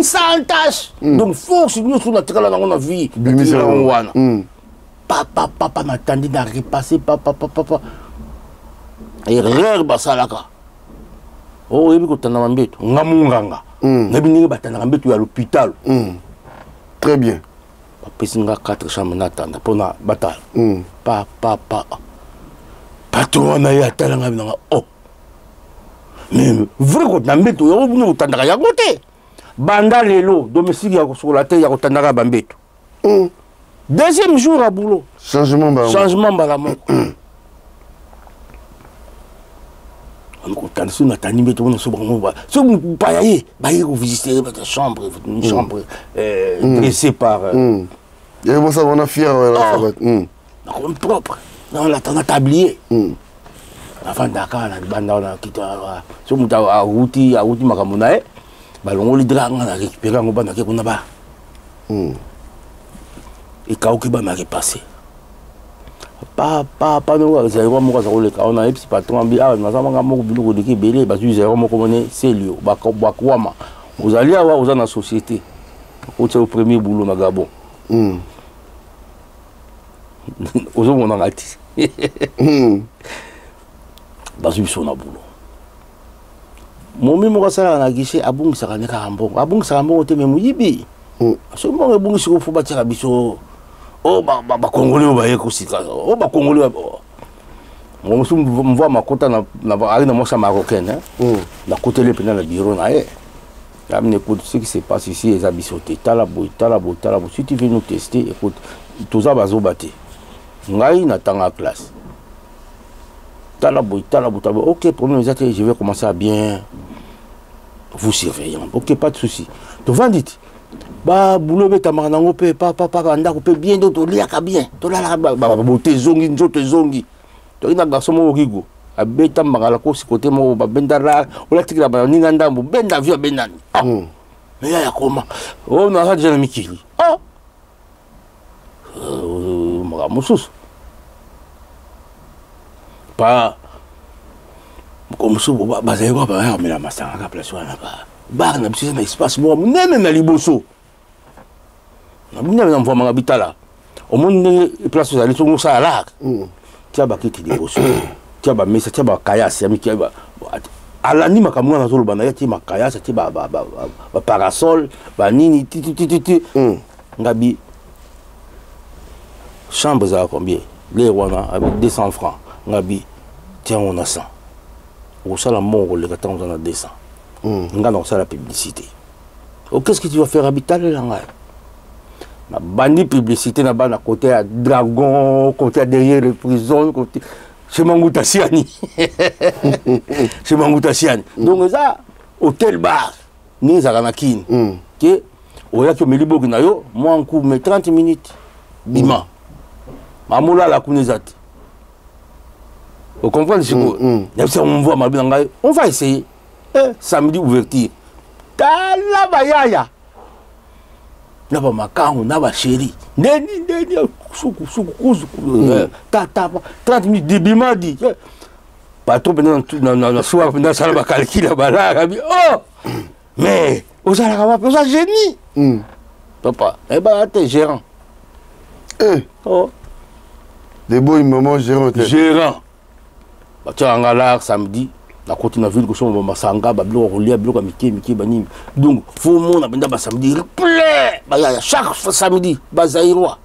Sans tâche. Donc, force, nous, sur la terre, on a vu. Papa, m'attendait d'à repasser, papa. Et rare, basalaka. Oh, il y a un peu de Namunganga. Il y a un peu à l'hôpital. Très bien. Papa, il y a 4 chambres d'attente pour la bataille. Papa. Patron, il y a un oh. Mais vrai que tu as mis au côté. Banda Lelo, domestique, il y a sur la terre, il y a Tandara Bambeto. Deuxième jour à boulot. Changement Balamon. On a animé tout le monde. Si vous ne pouvez pas vous visiter votre chambre, une chambre dressée par. Et moi, ça va fier. On est propre. On a un tablier. Avant Dakar, on a quitté. Si vous avez à Routi, Makamunae. On a récupéré un banc qu'on a bas. Et quand on a repassé. Papa, nous avons on a un petit patron, nous avons un boulot de Kébélé, parce que nous avons c'est lieu, vous allez avoir dans la société. C'est au premier boulot à Gabon. Aujourd'hui, on a dit. Parce que on a boulot. Mon mémoire, ça a guichet à Bung Sarane Carambon. À Bung Sarambon, on même Yibi. Ce moment où Bung Sarambon, faut bâtir à Bisso. Oh, Congolais, on va y aussi. Oh, Congolais. On voit ma côte dans la marocaine. La côte est pleine de bureau. Écoute, ce qui se passe ici, les abissotés. Talabo. Si tu veux nous tester, écoute, tout ça va se battre. Ngaï n'attend la classe. Talabo. Ok, problème, je vais commencer à bien vous surveiller. Ok, pas de souci. Devant dit, boulot beta marango pe papa anda ko pe bien d'autres liaka bien. To la beauté zongi nzoto zongi. To ina garçon mo rigo. Abeta magala ko si côté mo ba bendara, o la tikira ba ninga ndambo benda via bendani. Mais ya koma. Oh na ha jana mikili. Maga musus. Pas comme ça ba zéro ba mais la masanga ka place wana ba. Ba na bisi na espace mo nene na liboso. Na bina na mvoma ngabitala. Au monde place za lisongo sa la. Tia ba kiti liboso. Tia ba mesa tia ba kayasi ya miki ba. Ala ni makamwa na zolo bana ya tia makayasi tia ba parasol ba nini ti. Ngabi chambre za combien? Les wana avec 200 francs. Ngabi tiens on a 100. Au sala mongo le gata on a 200. Nga dans ça la publicité. Oh qu'est-ce que tu vas faire habiter là nga? Na bandi publicité na bas à côté à dragon, côté derrière les prisons, côté chez Mangouta Siani. Chez Mangouta Siani. Donc ça hôtel bar ni za kanakin. Que oya que melibo na yo, moi en cours mais 30 minutes. Bima. Mamoula la kunezati. Vous comprenez ce que on voit ma bien, on va essayer. Samedi ouverture. Talabayaya. na ba makango na ba chéri ndeni suku tata 30 minutes dibimadi patron na soir na sala ba calcul ba bi oh mais osala ka ba osa génie papa ba te gérant oh des beaux moments gérant ba tanga là samedi la côté na ville ko so masanga ba bilo rolia bilo ka miki banimi donc faut mon na benda ba samedi plein ba ya chaque samedi ba zairwa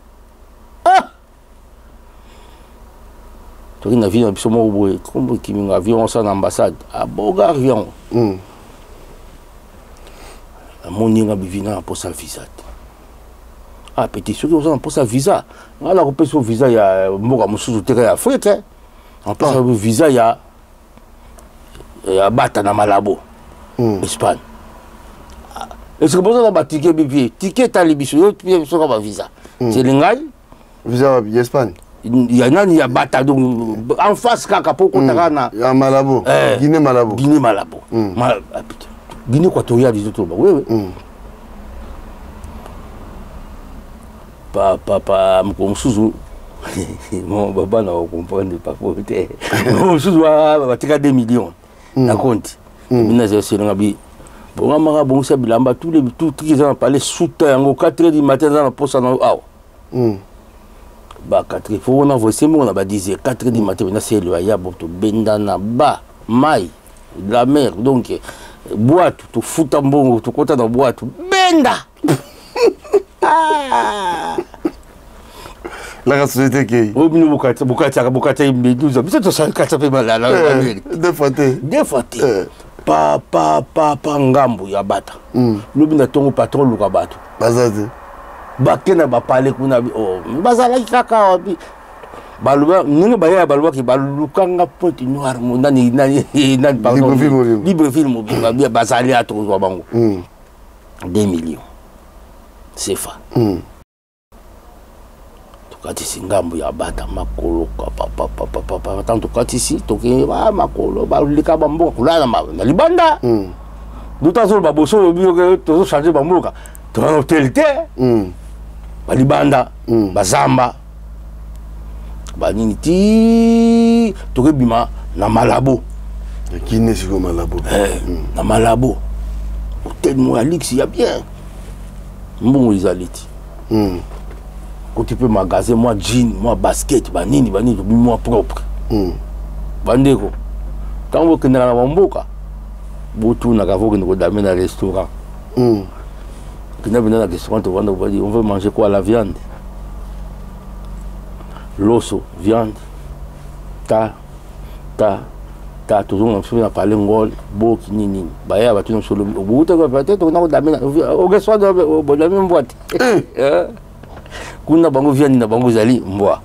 to na ville na biso mo boye comme qui mi avion ça na ambassade à boga avion amoni nga bivina pour sa visa ah petit ceux qui ont pour sa visa ngala ko peso visa ya mboka mususu tere ya Afrique en plus visa ya Bata na Malabo, Espagne. Est-ce que vous avez un ticket bibi? Ticket talibiso, vous avez un visa. C'est l'ingal? Visa d'Espagne. Il y a Bata, donc en face, Kakapo, Kotarana. Il y a Malabo. Guinée Malabo. Guinée Malabo. Guinée Équatoriale, disons tout. Oui, oui. Papa, mon souzou. Mon papa n'a pas compris, pas pour mon souzou a 2 millions. Na compte mina c'est ngabi bon mara bon ça bilamba tous les tout qui ont parlé sous-temps 4h du matin dans la poste na awa ba 4h faut on envoyer on a ba 10h 4h du matin na c'est le ya boto benda na ba mai la mer donc boîte tout futa mbongo tout kota na boîte benda la société qui au bino bukata imbeduza biso ça kata pe malala deux fois papa ngambo ya Bata lobi na tongo patron luka bato bazate bakena ba parler kuna oh bazala kaka wapi baluba ninga baya baluba ki balukanga point noir nani pardon libre film mobile bazali atozwa bango 2 millions c'est fa kati singambo ya Bata makolo papa tanto kati si toke makolo balika bamboka kulala na libanda dutazo baboso bioke tozo changer bamboka to na hotel te balibanda bazamba banini ti toke bima na Malabo Guinée siko Malabo na Malabo hotel mo Alix ya bien mbongo izaliti quand tu peux magasin moi jean moi basket banini moi propre bandeko quand vous connaissez la bamboka botu na kavo que dame na restaurant qui n'a venu à restaurant on veut manger quoi la viande l'osso viande ta toujours on a parlé ngol bo nini baya batu no solo botu ko peut-être on a dame au restaurant de la même boîte kuna bango viande na bango zali mbwa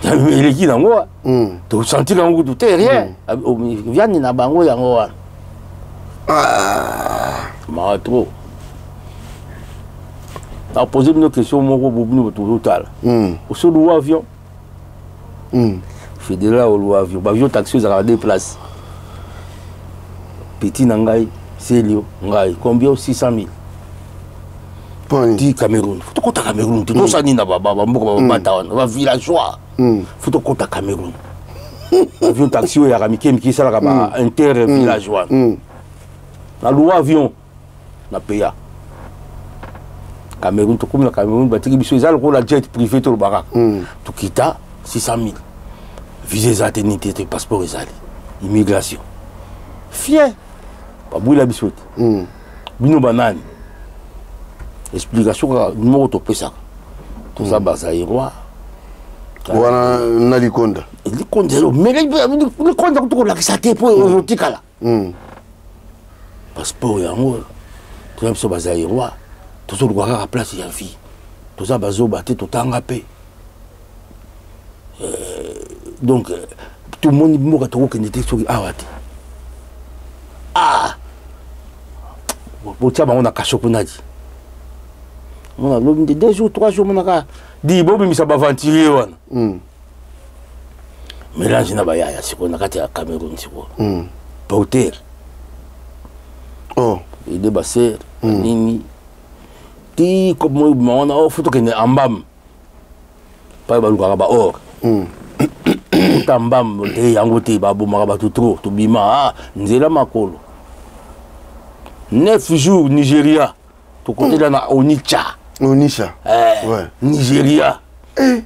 il qui nango to sentir nango tout rien viande na bango yango wa ma trop a posé une question moko bobino total au solo avion fédéral au avion avion taxi za 2 places petit nangai Célio, combien 600 000 dit Cameroun. Faut que tu Cameroun. Tu dois s'en aller là-bas, villageois. Faut que tu Cameroun. Avion taxi, il y a un qui est inter-villageois. La loi avion, la PA. Cameroun, tu comme la Cameroun, tu as le jet privé, tu as tu quittes 600 000. Visez à tes passeports, immigration. Fier. Babouila bisouet. Bino banane. Explication numéro to pesa. Tout ça bazairwa. Wana na likonda. Likonda mais likonda ko la kisate po rotikala. Passeport yango. Tout ça bazairwa. Tout ça doit à place ya vie. Tout ça bazo baté tout angapé. Donc tout le monde mo ka to ko n'était sur awati. Botia bango na kashoko nadi. On a l'homme de 2 jours, 3 jours, on a dit Bobi mi saba ventilier wana. Mélange na baya ya siko na kati ya Cameroun siko. Pauter. aider basser nini ti comme moi on a photo que ambam pas balukaka ba or tambam te yango te babomaka bato trop tobima nzela makolo 9 jours Nigeria côté là na Onitsha Nigeria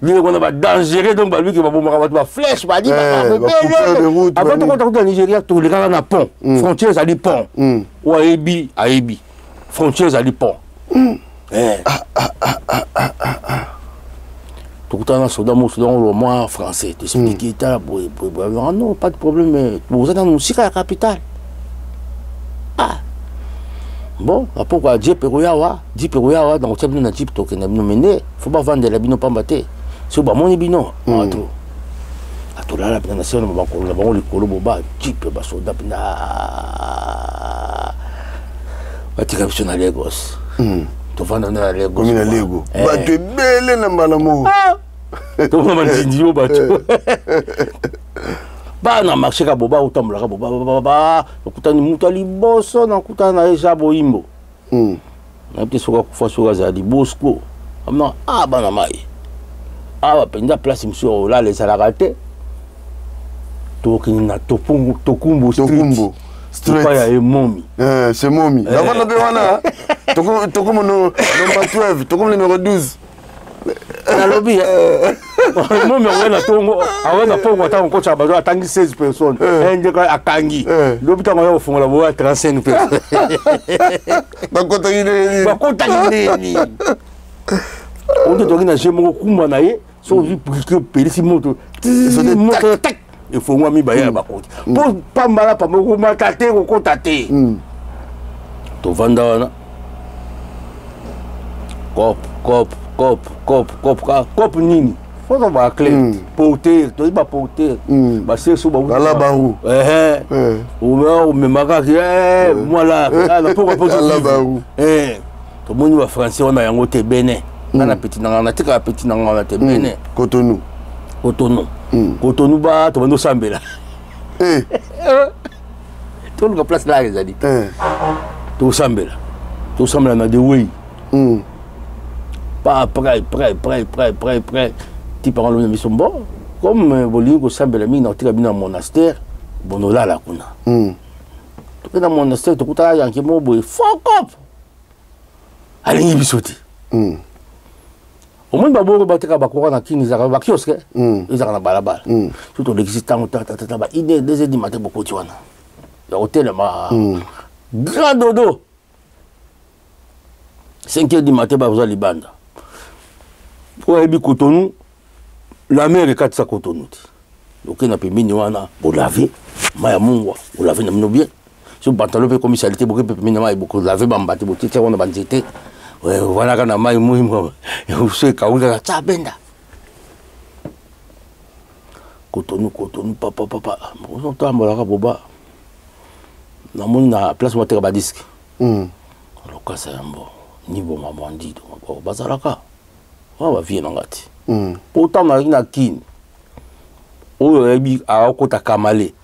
lui on a dangereux donc lui qui va bomber ba flèche ba dit avant de contre Nigeria tout les gars na pont frontières à pont ou aebi frontières à pont tout le temps soldat le moi français t'expliquer non pas de problème mais vous êtes dans aussi la capitale bon pourquoi Dieu perouyawa dans le na type to que na mené faut pas vendre la bino pas maté c'est ba mon bino to là la nation ba ko la ba le kolo ba type ba soldat na ba tiraption na Lagos to vendre na Lagos comme na Lego ba te belle na malamo to ma ndio ba to ba na marché ka boba utamula ka boba ukutani mutali boso na kutana na ejabo imbo na ptisoka kufa soka za di bosco amna ba na mai ba penda place monsieur là les alagate to kina tokumbu street pas ya momi c'est momi la wana be wana tokumu no number 12 tokumu numéro 12 na lobby moi mais on a tongo on a pongo ata ko chaba do atangi 16 personnes ende ka akangi lobby tango yo fungola bo 35 personnes bakota ni on te dogi na jemo kumba na ye so vi que pelisi moto tac il faut moi mi baya bakoti pour pas mala pas mo matate ko kotate to vanda wana cop nini faut avoir clé porter to ba porter ba c'est sous ba la barou ou me makaki moi là la pour la barou to moni wa français on a yango te bene na petit na tika petit na te bene Cotonou ba to bando sambela to le place là les ali to sambela na de oui pas prêt. Ti parents le sont bon. Comme Bolingo Sambela mi na tika bina monastère, bonola la kuna. To que dans monastère to kuta yanki mo boy fuck up. Ali bisoti. Au moins babo ba tika ba ko na kini za ba kioske. Za na balabala. Tout l'existant ta ba idée 2h du matin beaucoup tu wana. Ya hôtel ma grand dodo. 5h du matin ba besoin libanda. Pour aller Cotonou, la mer est 400 Cotonou. Donc on a pu miner wana pour laver, maya mungwa, pour laver na bien. Ce pantalon fait commisalité beaucoup peu miner maya beaucoup laver bambati beaucoup tiens on a bandité. Ouais voilà quand on a maya muhimu. Vous savez quand on a ça benda. Cotonou papa. On entend malaka boba. Na moni na place moi terre disque. Alors quoi ça bon niveau maman dit donc bazalaka. Va vie ngati pourtant na kini oyo ebi akota kamale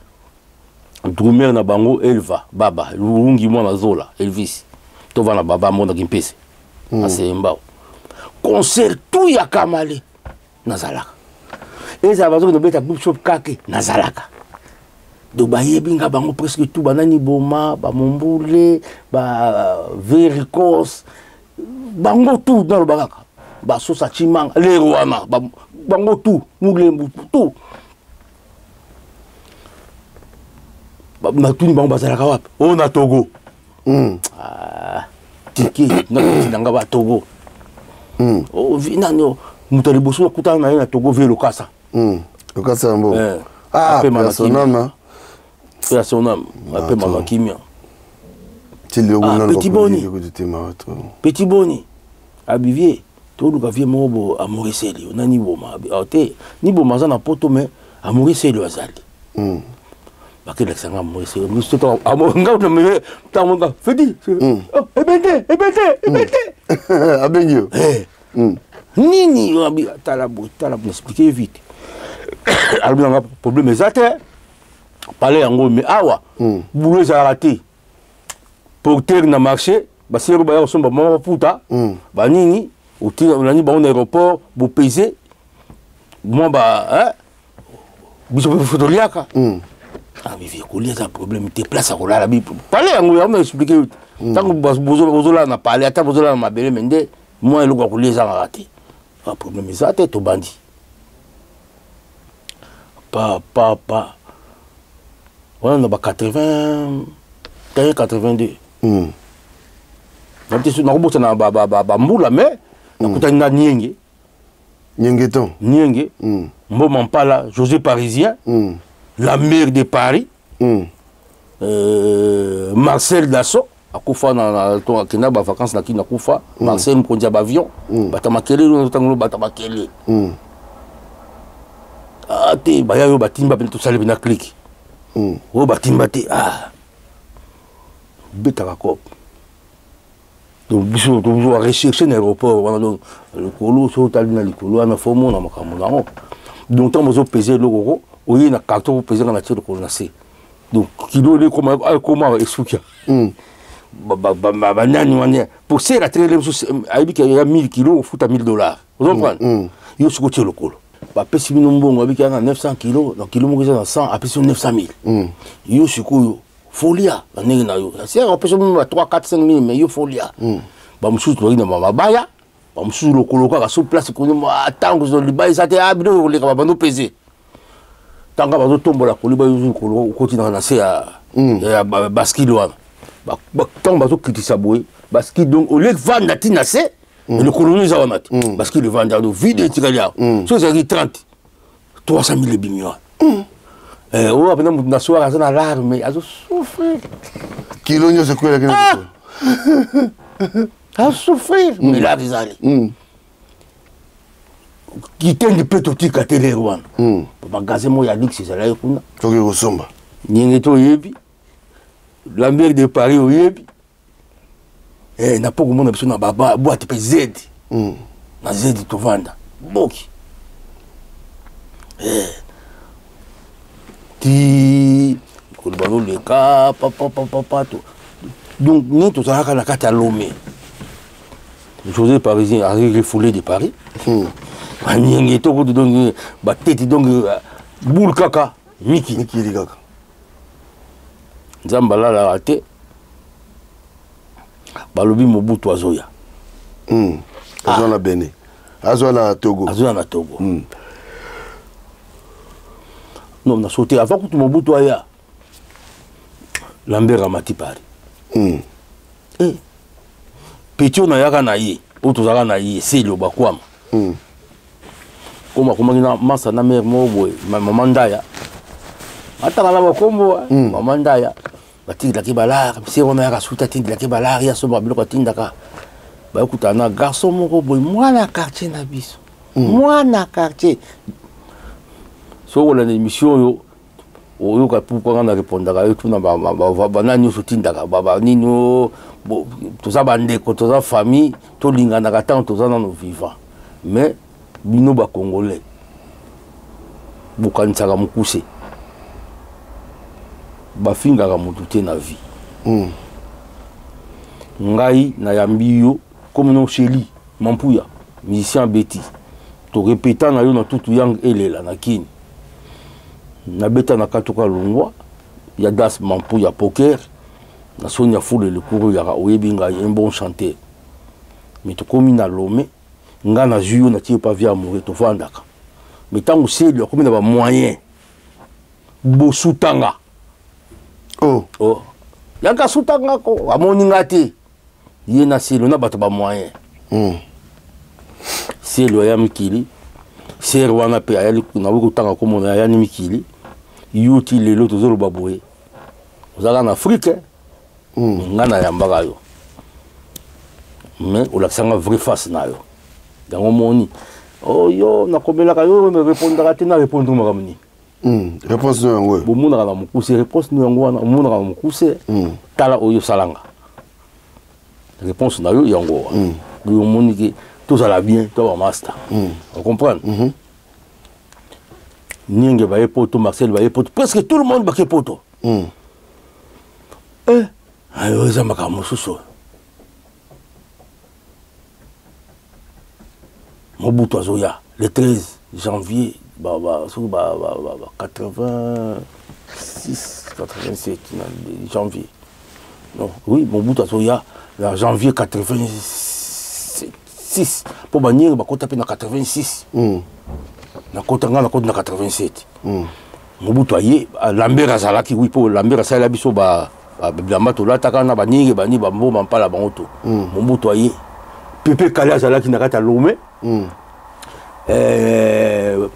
drumer na bango elva baba lungi mwana zola Elvis to vana baba mona kimpese asemba concert tout ya kamale nazalaka eza bazo no beta group shop kake nazalaka do bayebi nga bango presque tout banani boma ba mombule ba vericos bango tout dans le bagaka ba sosa chimanga le wana bango tout mulembu tout ba matuni bango bazalaka wapi ona Togo tiki nanga ba Togo vinano mutali boso kutana na Togo velo kasa lokasa mbo personnellement après ma kimia petit boni abivier tout le gavier mobo à Mauricelli on a niveau ma até niveau maza na poto mais à Mauricelli azali ba que l'exanga Mauricelli nous tout à monga na me ta monga fedi ebete abengio nini abi tala expliquer vite alors problème exact parler yango mais awa boulot za raté porteur na marché basiro ba somba mama puta banini otira nani ba on aéroport bo peser moi ba hein biso fotoliaka ah mais vieux colis ça problème te place à la bi parler yango ya m'expliquer tant que bozola na parler ata bozola na mabele mende moi eloko colis ça raté pas problème ça tête au bandit pas on a 80 82 na biso na robota na ba mbula mais na kutani na nienge Niengeton. Nienge. Mboma Mpala, José Parisien. La maire de Paris. Marcel Dassault. Akufa na kina ba vacances na kina kufa. Marcel mkondia ba avion. Batamakele no tangolo batamakele. Ah te baya yo batimba pe to sale bina click. O batimba te ah. Beta kop. Donc biso to rechercher l'aéroport wana donc le kolo so tali na likolo ana fomo na makambo nango donc tant mozo peser le goro oyi na carton peser na tire ko na se donc kilo le comment expliquer ba nani wana pour c'est la très aibi que ya 1000 kilos au fout à $1000 vous comprenez yo soko tire le kolo ba pesi bino mbongo abi ka na 900 kilos donc kilo mo na 100 a pesi 900,000 yo siko folia na ndenge na yo c'est on peut se mettre 3 4 5 000 mais yo folia ba mususu to ina mama baya ba mususu lokolo ka so place ko ni tango zo libai sa te abino ko le ka ba no peser tanga ba zo tombola ko libai zo ko kotina na se ya baskilo wana ba tango ba zo kitisa boy baski donc au lieu de vendre tina se le coloniser wana parce qu'il vend do vide tikalia so ça 30 300,000 bimio on a besoin de soir à la larme à souffrir kilo nyo se kwela kile à souffrir mais là vous allez qui tient du petit katele rwan magasin mo ya dix c'est là kuna toki kosomba nyenge to yebi la maire de Paris au yebi na poko mona biso na baba boîte pe Z na Z to vanda boki ti kolbano le ka papa to donc nous tous à la carte à Lomé José Parisien a refoulé de Paris anyenge to ko donc ba tete donc boule kaka miki li kaka nzamba la raté balobi Mobutu azoya azoya Bénin azoya na Togo non, on a sauté avant que tout mon bout aya. Lambert a mati pari. Petit on a yaga na ye, autres yaga na ye, c'est le bakwam. Comment na masa na mère mo boy, maman daya. Atanga na bakombo, maman daya. Bati la kibalar, c'est on a yaga souta tin la kibalar ya so bablo ka tindaka. Ba ekutana garçon mo boy, moi na quartier na biso. Moi na quartier. So la émission yo oyo ka pourquoi on a répondre à tout na ba banani sotindaka baba nino to za bande ko to za famille to lingana ka tant to za na no vivant mais bino ba congolais bukanisa ka mukuse ba finga ka mututé na vie ngai na yambiyo comme non cheli mampuya musicien beti to répétant na yo na tout yang elela na kini na beta na katoka lungwa ya das mampu ya poker na sonia foule le courou ya oyebi nga un bon chanteur mais to komi na Lomé nga na juyo na tie pas via mourir to vandaka mais tango c'est le komi na ba moyen bosutanga ya ka sutanga ko amoni ngati ye na selo na bato ba moyen selo ya mikili ser wana pe ayali na buku tanga ko mona ya ni mikili yuti lelo tozolo baboye ozala na Afrique ngana yambaka yo mais olakisanga vrai face na yo yango moni yo nakomelaka yo me répondaka te na répondre makamni réponse no yango bomonaka na mokuse réponse no yango wana omonaka na mokuse tala oyo salanga réponse na yo yango yo moni ke tozala bien to ba master on comprend Nienge ba poto Marcel ba poto presque tout le monde ba poto ayo eza makambo mosusu Mobutu azoya le 13 janvier 86 87 janvier non oui Mobutu azoya en janvier 86 pour banyere bakota pe na 86 na kota nga na kota na 87 Mobutu aye Lambert azalaki oui pour Lambert asala biso ba bilamba tolataka na banyere bani bamboma mpala bango to Mobutu aye Pepe Kale azalaki na kata Lomé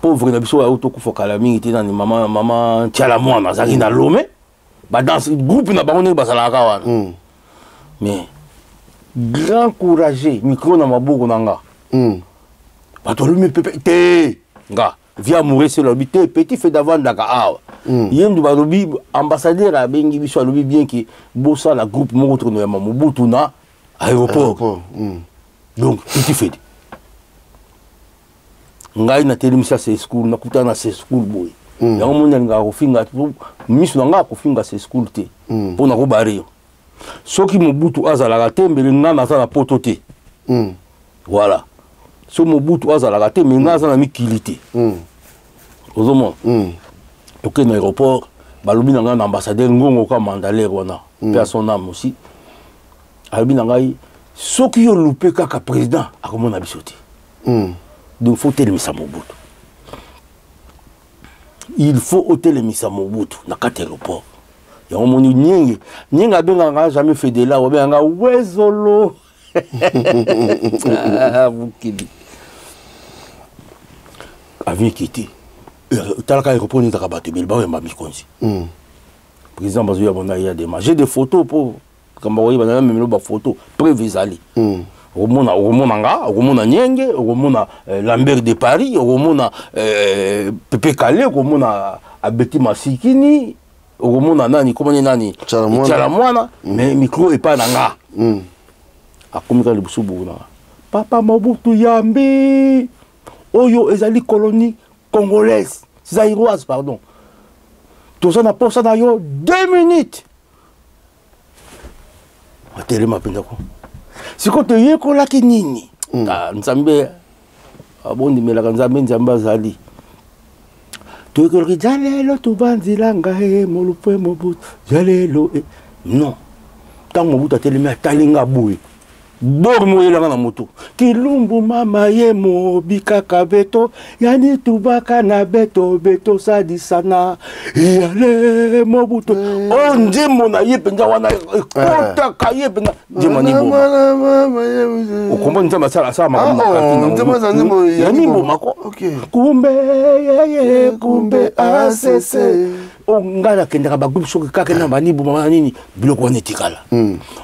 pauvre na biso auto kufokala mingi te nani mama tiala mwana azalaki na Lomé ba danse groupe na bango ndenge bazalaka wana mais grand courageux micro na maboko nanga bato Lomé Pepe te nga via mourir sur l'habité petit fait d'avant daka awa yemdu balobi ambassadeur abengi biso alobi bien que bossa la groupe moko tourno ya Mobutu na aéroport donc petit fait ngai na telemisa se school na kutana se school boy yango mona nga kofinga misu nga kofinga se school te pona ko bare soki Mobutu azalaka te mbele nga na za na poto te voilà so Mobutu azalaka te mais nga za na mikili te ozomona ok na aéroport balobi na nga na ambassadeur ngongo ka mandalaire wana pe son âme aussi alobi na ngai soki yo loupé kaka président akomona biso te donc faut telemisa Mobutu il faut otelemisa Mobutu na kati aéroport yango moni nyenge abenganga jamais fait de là obenganga wezolo bukili avion quitté talaka aéroport ni takabato bilba yamba mikonzi président bazoya bona ya dema j'ai des photos pour kamba oyi bana même ba photo prévisali okomona nyenge okomona Lambert de Paris okomona Pepe Kale okomona Abeti Masikini okomona nani komoni nani Tchala mwana mais micro epa nanga akomika libusubu na papa Mobutu yambi oyo ezali colonie congolaise zaïroise pardon toza na posa na yo 2 minutes atelema penda ko siko toyekolaki nini nzambe abondimelaka nzambe azali toyekolaki jalelo tubanzila ngai molupwe Mobutu jalelo non ntango Mobutu atelemi atalinga boye bor moyelanga na moto kilumbu mama ye mobi kaka beto yani tubaka na beto sadisana yale Mobutu o njemo na ye penza wana kotaka ye penza njemo ni boma okombo nzamba sala makambo yani boma ko kumbe asese o ngala kendaka bagroupe soki kaka na bani boma nini biloko wana etikala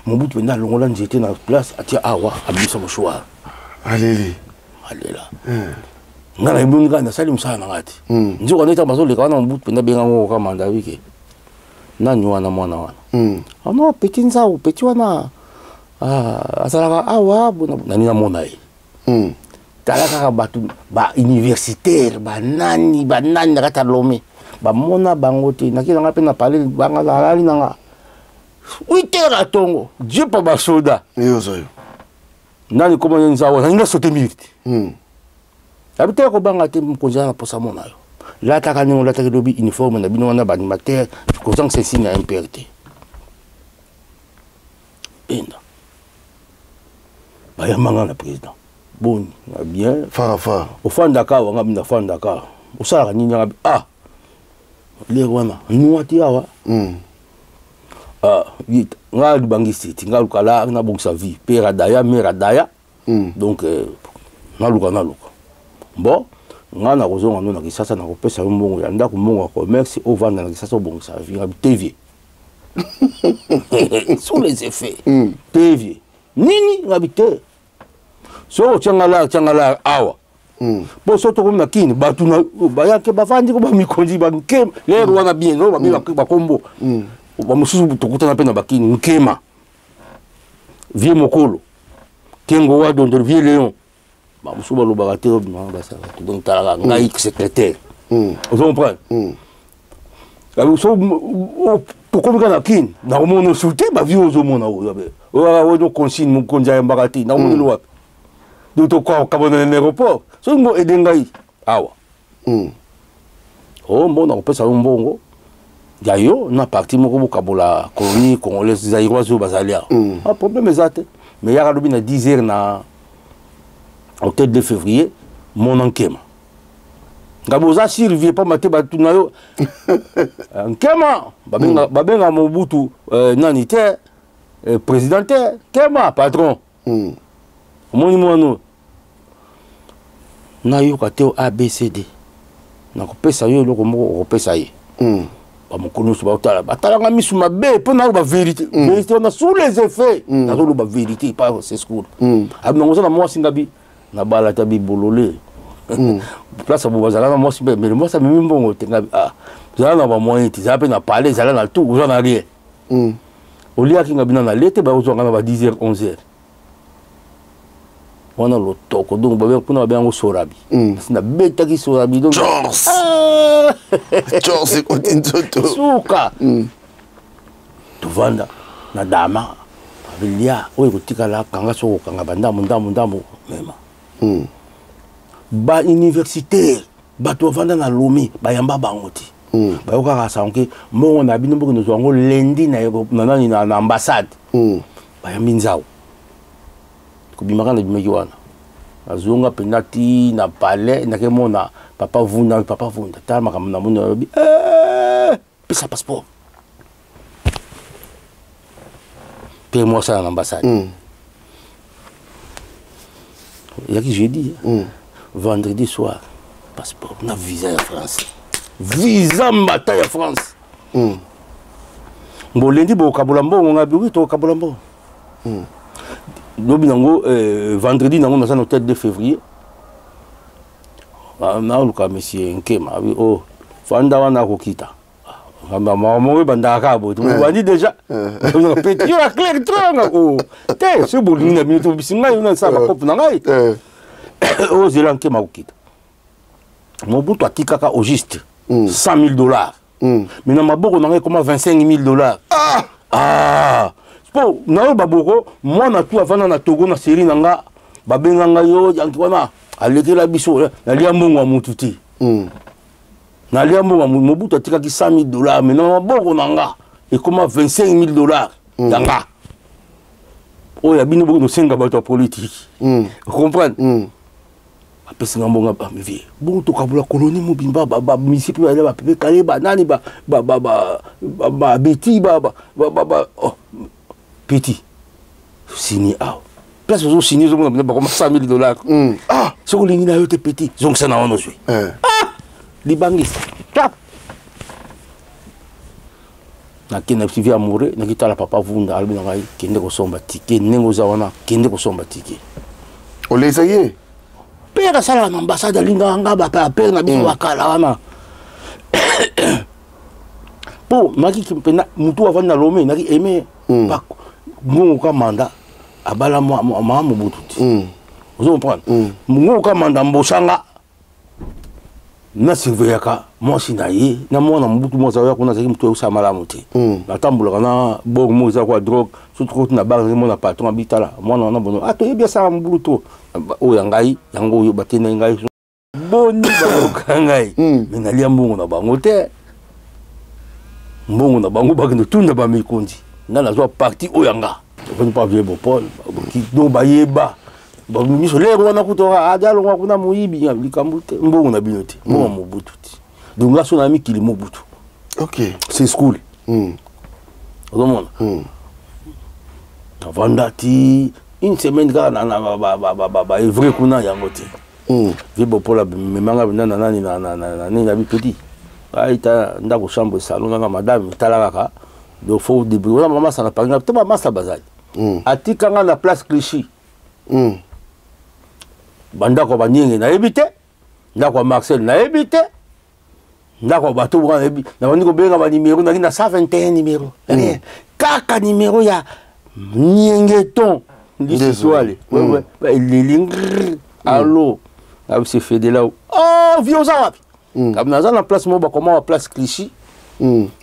Mobutu penza longola nzete na place atia awa abisa moshwa aleli alela ngala ibunga na sali musana na ngati nzoko neta bazoleka wana Mobutu penza benga ngo ka manda wiki nani wana mwana wana ano petit nzao petit wana azalaka awa bona nani na mona ye talaka batu ba universitaire banani na kata Lomé ba mona bango te nakila ngape na parler banga alali nanga 8 heures à Tongo Dieu pa ba soda yozo nani koma nzawa nanga sote mirti abite ko banga te mkonza na posa mona yo la taka ni la taka lobi uniforme na bino wana ba animateur ko sang c'est signe imperté enda ba yamanga na président bon bien fa ofandaka wanga bina fandaka osala nini ngabi le wana nuati awa nga lubangisi ti nga lukala na bongisa vie père daya mère daya donc na luka bon nga na kozonga no na kisasa na kopesa mbongo ya ndako mbongo commerce au vendre na kisasa bongisa vie nga TV sur les effets TV nini nga bite so changala awa bo soto ko na kini batu na bayake bafandi ko ba mikonzi ba nkema lero wana bien no ba kombo ba mususu tokutana pe na bakini nkema vie mokolo kengo wa don vie Léon ba mususu ba lobaka te ba ça donc tala ngai secrétaire on comprend so tokomika na kini nakomona osute bavi ozomona oyo consigne mokonzi ayambaka te nakomoneli wapi donc tokabona na aéroport soki ngo ede ngai awa o mbona kopesa yo mbongo ya yo na parti moko bokabola colonie congolaise zaïroise oyo bazali awa problème eza te mais yaka lobi na 10 heures na hôtel 2 février mona nkema ngabe oza survie pa mate batu na yo nkema babenga mobutu nani te président te nkema patron omoni mwana nayoka te abcd nakopesa yo eloko moko okopesa ye bamokolo nyonso batalanga misu mabe mpo nayoba vérité vérité wana sous les effets nazoloba vérité pa sescour abi nango oza na mwasi ngabi na balata bibolole place abo bazala na mwasi mpe mais mwasi amemi mbongo te ngabi zala na bamoyen te zala mpe na palais zala na tout oza na rien oliaki ngabi na lete baozwanga na ba 10 heures 11 heures wana lotoko donc mpona babengango sorabi na betaki sorabi donc George ekoti nzoto suka tovanda na dama babelia oyo ekotikala kanga soko okanga bandambo mema bauniversitaire bato bavanda na lomi bayamba bango te bayokaka sanke mbongo na bino mboki nozwa yango lendi na ambassade bayambi nzao kobimaka na bimaki wana nazonga mpenza ti na palais nakemona papa vunda tala makambo na moni alobi pesa passeport mpe mwasi na ambassade yaki jeudi vendredi soir passeport na visa ya France visa mbata ya France mbolendi bokabola mbongo ngabi wi tokabola mbongo lobi nango vendredi nango naza na hôtel 2 février naoluka monsieur nkema abi fanda wana akokita mamo ebandaka boye tobandi déjà petit yo aclaire tranga te so bolingi na bino tobisi ngai na sa bakope na ngai ozela nkema akokita mobutu atikaka au juste $100,000 mais na maboko na ngai koma $25,000 po nayo baboko mwana tu avanda na Togo na série nanga babenga ngai yo yanki wana alekela biso nalia mbongo ya mutu te nalia mbongo mobutu atikaki $100,000 mais na maboko nanga ekoma $25,000 yanga oyo ya bino boki nosenga bato ya politiki comprendre apesinga mbongo bamivie bongo tokabola koloni mobimba bamisipe bale bapepe kale banani babeti petit signé awa place ozo signé ozomona bino bakoma $100,000 soki olingi na yo te petit zongisa na wana ozwi libangisa nakende sivi amoureux nakitala papa vunda alobi na ngai kende kosomba tike ndenge oza wana kende kosomba tike olesa ye mpe akasalaka na ambassade alingaka nga bapere na biso bakala wana mpo naki mpena mutu avandi na lome naki eme ngongo ka manda abala mwa mobutu te ozo comprendre ngongo ka manda mbosanga na surveillaka mwasi na ye na mwana mobutu mwasi oya kuna azalaki mutu eusa malamu te natambulaka na bor mo eza kwa drogue surtout koti na bar mona patron abitala mwana wana bono toyebi asala mobulu to oyo ya ngai yango oyo batenda ngai boni bayoka ngai me nalia mbongo na bango te mbongo na bango bakende tunda bamikondi nga nazwa parti oyo yanga okoni pa vie bopol donc bayeba miso lero wana kutoka adalongwa kuna moyibi likambo te mbongo na bino te mbongo mobutu te donc nga so na mikili mobutu c'est school ozomona navanda ti une semaine kaka na baevre kuna yango te vie bopola memanga bina na nani na nini na bipeti aita ndako chambre salon nanga madame tala kaka donc faut débrouiller wala mama sana panga te mama sa bazali atikanga na place Clichy bandako banyenge na ebite ndako Marcel na ebite ndako bato bwa na ebi na bandi ko benga ba numéro na 121 numéro kaka numéro ya Niengeton l'histoire ouais liling allo a se fait de là vieux wapi comme na place mo ba comment place Clichy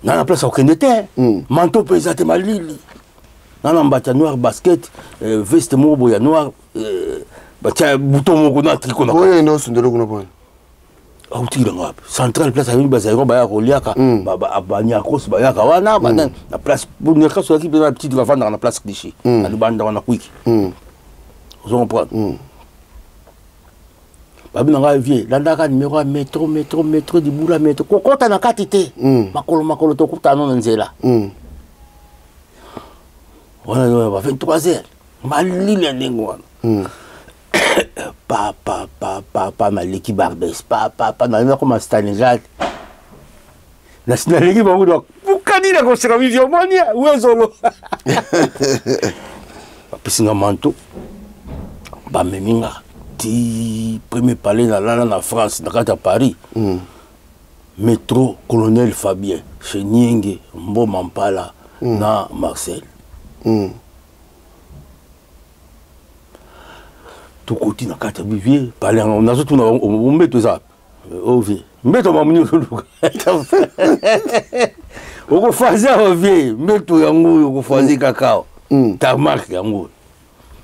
na place okende te manteau mpe eza te malili nana mbati ya noir basket veste moko boye ya noir batia bouton moko na tricot na oyo ndo osundelo kuna pona autikilanga wapi central place ayemi bazalaki baya koliaka banyakos bayaka wana na place nyakos oyaki mpe na petite bavandaka na place cliché na libanda wana kwiki ozo comprendre babi na ngai vie landaka numéro ya métro dibula métro kokota na kati te makolo tokuta no na nzela wana ba 23h malili ya ndenge wana papa maleki barbes papa na koma Stalingrad na sinaleki bango do bukani na koseka vivio monia wezolo bapisinga manto bameminga ti premier palais na France na kati ya Paris métro colonel Fabien chez Nienge Mboma Mpala na Marcel tukoti na kati ya bivie pale nazotuna ombeto eza ovie mbeto mamuni oluka okofazi ovie mbeto yango okofazi kakao tarmac yango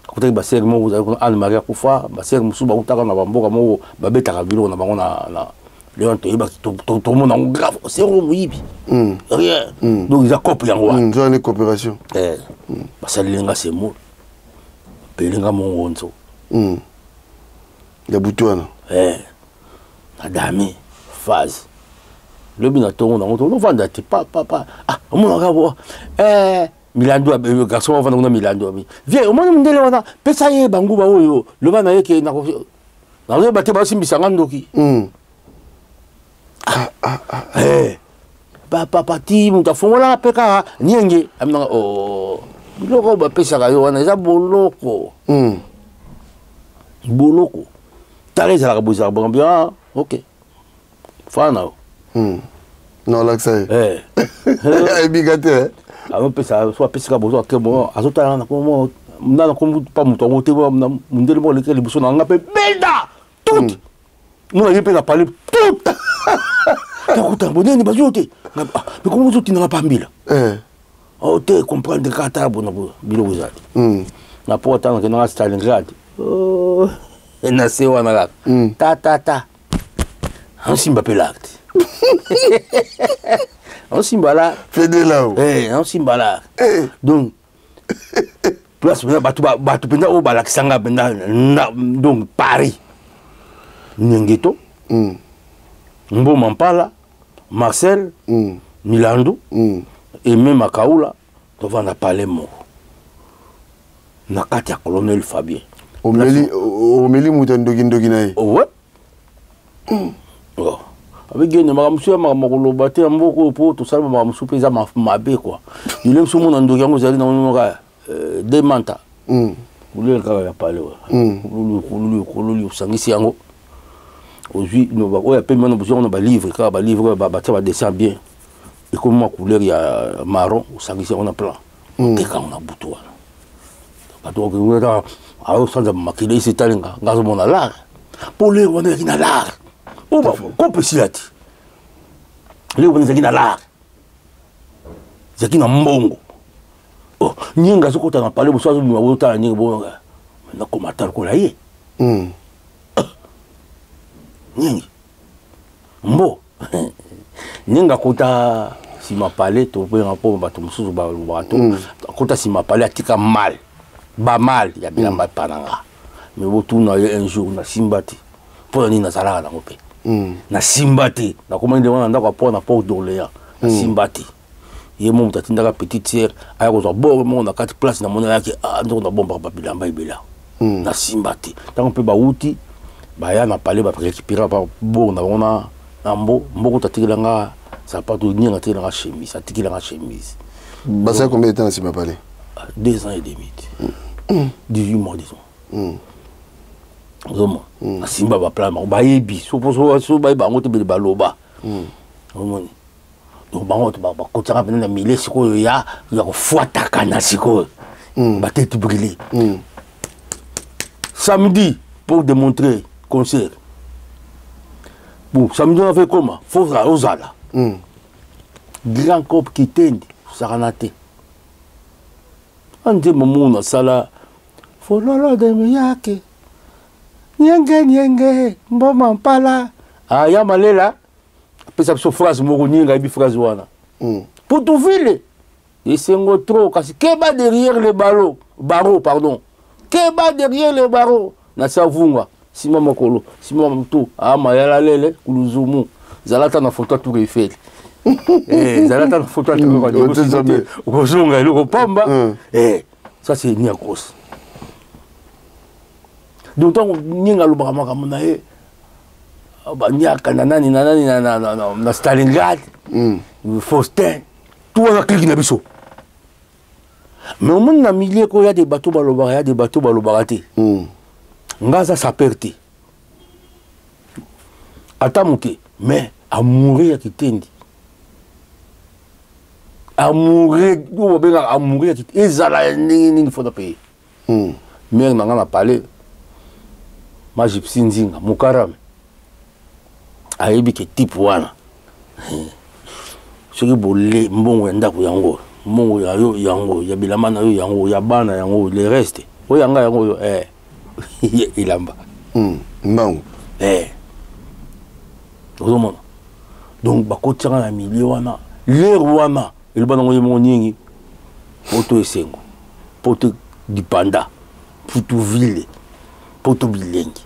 kutaki basere moko ozali Anne Maria kufa basere mosusu bakutaka na bamboka moko babetaka biloko na bango na leon toyebaki tomona yango grave sero moyibi rien donc eza couple yango wana nzwani coopération basalilenga semo pelenga mongonzo ya butu wana adami phase lobi na tongo nango tolovanda te papa omonaka bo milando garçon ovanda kuna milando abi vie omona mindele wana pesa ye banguba oyo loba na yeke nazoyeba te basimbisanga ndoki papa ti moto afongolaka mpe kaka nienge aminanga biloko oyo bapesaka yo wana eza boloko boloko tala ezalaka boye ezalaka bongambi ok fana o non lakisa ye ayebika te amopesa so apesika bozo ake mo azotala na komo nana komo pa moto yango te mundele moko leke liboso na nga mpe belda tout mona ye mpe na pale tout takuta boneni bazwi te me komo ozotinanga pa mbila o te comprendre kata bona biloko ezali na po atanga kenanga Stalingrad na se wana kaka ta ansimba mpe lacte ansimba la fedela ansimba la donc place bato mpenza oyo balakisanga mpenza donc Paris Nyengeto Mboma Mpala Marcel Milando Aimé Makaula tovanda pale moko na kati ya colonel Fabien omeli muta ndoki na ye abegene makamusu ya makoloba te ya mboka oyo mpo tosala makamusu mpe eza mabe kua ile mosu omona ndoki yango ezali naonoka demanta kulele kaka ya pale kololi osangisi yango ozwi oyo apemi wana bozwi wana balivre kaka balivre oyo batia badessin bien ekomi mwa couleur ya marron osangisi yango na plan tekango na butu wana bato okengeta aosanza makila isi etalinga ngazomona lare mpo lere wana ezalaki na lare kope esila te lere wana ezalaki na lare ezalaki na mbongo nyenga azokota na pale boso azobima botala nyenga bonga nakoma ata lokola ye nyenga mbo nyenga akota nsima pale topenga mpo bato mosusu balobaka to akota nsima pale atika mal bamal ya bilamba epananga me botuna ye un jour nasimba te mpo na nini nazalaka nango mpe nasimba te nakoma nde wana ndako apo na Port d'Orléans nasimba te ye mo moto atindaka petite sere aya kozwa bore moko na kati place na moni ayaki ndoko nabombaka babilamba ebela nasimba te ntango mpe bauti baya na pale barécupéra bore na bango na mboko tatikelanga sapato nyenga atikelanga chemise atikelanga chemise basa combien de temps nsima pale 2 ans et demi 18 mois disons ozoma asimba baplan bango bayebi so bayeba yango te bele baloba omoni donc bango bakotisaka mpena na mile sikoyo ya kofuatakana sikoyo batete brûlé samedi pour démontrer concert bon samedi on a fait comment faut ozala grand corps kitendi osakana te anzembo mona asala fololo de miyake nyenge mboma mpala aya malela apesa biso phrase moko ninga yebi phrase wana Poutuville esengo trop kasi keba derrière les barreaux pardon keba derrière les barreaux na savunga sima makolo sima mtu mayala lele kuluzumu zalata na photo Tour Eiffel zalata na photo kozonga eloko pamba ça c'est Niakos donc tant ninga lobaka makambo na ye banyaka na nani na Stalingrad Faustin tout wana kliki na biso mais au monde na milieu ko ya des bateaux balobaka te ngaza saper te ata moke mais amoureux ya kitendi amoureux ou benga amoureux ya kitendi ezala ndenge faut payer mère nanga na parler ma gypsy nzinga mukarame ayebi ke type wana soki bole mbongo ya ndako yango mbongo ya yo yango ya bilama na yo yango ya bana yango le reste oyo yanga yango yo ilamba mbango ozomona donc bakotiaka na milieu wana lere wana eloba nango ye moko nyingi poto esengo poto dipanda Poutuville poto bilengi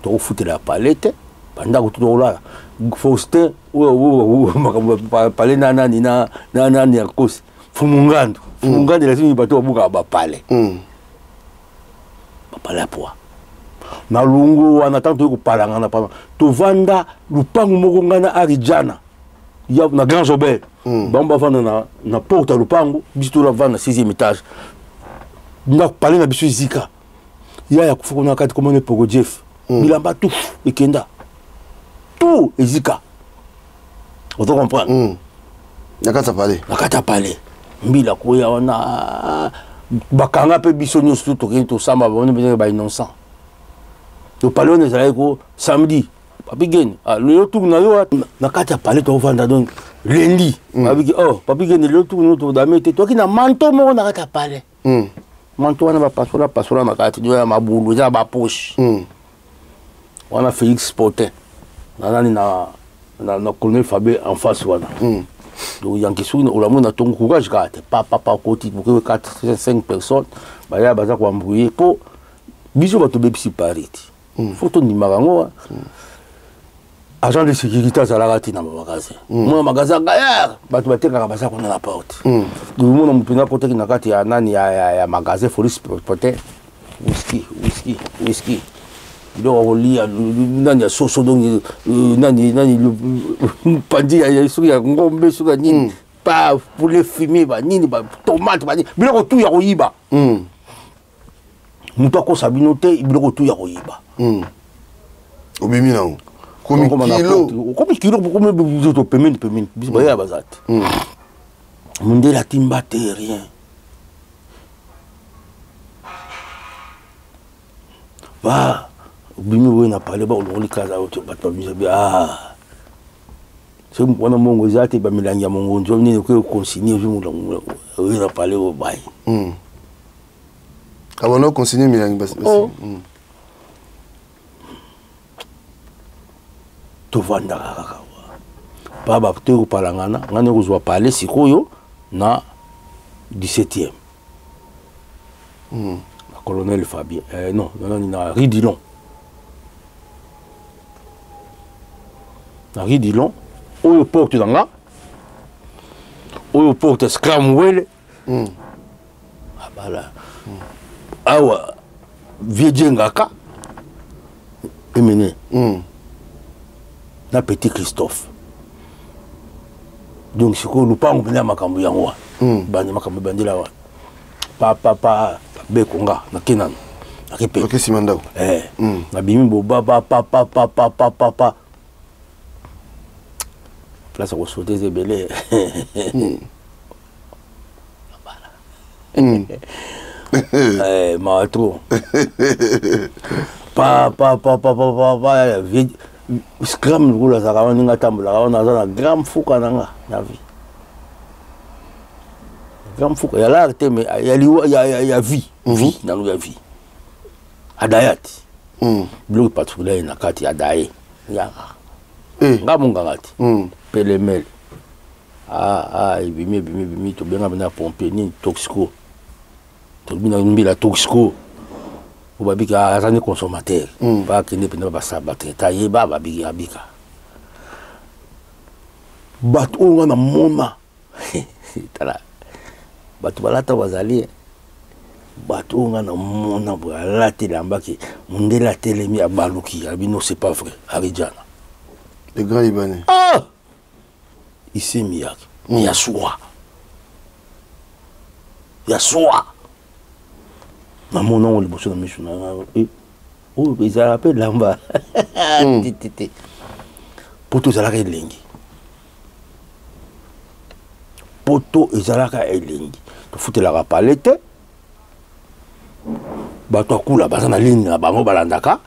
tokofutela ya palete bandako tokolala Faustin pale nani ya kosi Fumungando lazima bato babuka bapale bapale apwa na lungu wana tanto kopalanga na pama tovanda lupangu moko ngana Arijana ya na Grand Jobert bamba vanda na porte lupangu biso la vanda 6e étage na pale na biso zika ya kufuko na kati komone Pogo Jeff bilamba tout ekenda tout ezika oto comprendre nakata pale mbila koya wana bakanga pe biso nyonso tokende tosamba bone ba innocent to pale on ezalaki ko samedi papi gene lelo tour na yo nakata pale tovanda donc lundi abiki papi gene lelo tour no to damete toki na manto moko nakata pale manto wana bapasola nakati yo ya mabulu za ba poche wana Félix Potin nanani na colonel Fabé en face wana donc yanki soki olamona tongo courage kate papa koti pour 4-5 personnes baya baza ko embrouiller po biso bato bebisi pariti photo ndimaka yango agent de sécurité azalaka te na magasin mona magasin gaillard bato batekaka baza kuna na porte mona mopena kotaki na kati ya nani ya magasin Félix Potin whisky donc olia nani ya soso donc nani pandi ya soki ya ngombe soki nini pa poulet fumé ba nini ba tomate ba nini biloko tout ya koyiba muto akosa bino te biloko tout ya koyiba obimi nango komi kilo komi biso pemeni biso baya bazate mundela timba te rien va bimi we na parler ba olongoli kaza oto bato bimi c'est wana mongo ezate ba milangi ya mongo nzo nini ko consigner we na parler o bai abono consigner milangi basi to vanda kaka baba to palangana ngane kozwa parler sikoyo na 17e colonel Fabien non na Ridilon na Ridilon oyo porte nanga oyo porte Scramwell abala awa viejengaka emene na Petit Christophe donc siko lupango pena makambo yango bandi makambo bandila wa papa bekonga na kenan akepe akesima ndako na bimi bo papa place ko sauter zebele ma trop papa scram lokola azalaka wana ndenge atambolaka wana aza na grand fuka na nga na vie grand fuka ya lare te mais ya vie vie nano ya vie adaya ti biloko particulier na kati adaye yaka nga monganga ti pelemele ebimi tobenga bena pompier nini toxico tolobi na mbila toxico o babika azani consommateur bakende pena batraita yeba babiki abika bato oyo nga na mona tala bato balata bazali bato oyo nga na mona boye alati elambaki mondele atelemi abaluki abi non c'est pas vrai arijana le grand libanais isi miyaki yasuwa yasuwa namona ngo liboso na miso na oyo ezalaka mpe lamba tete poto ezalaka elengi poto ezalaka elengi tofutelaka pale te bato akula baza na ligne na bango balandaka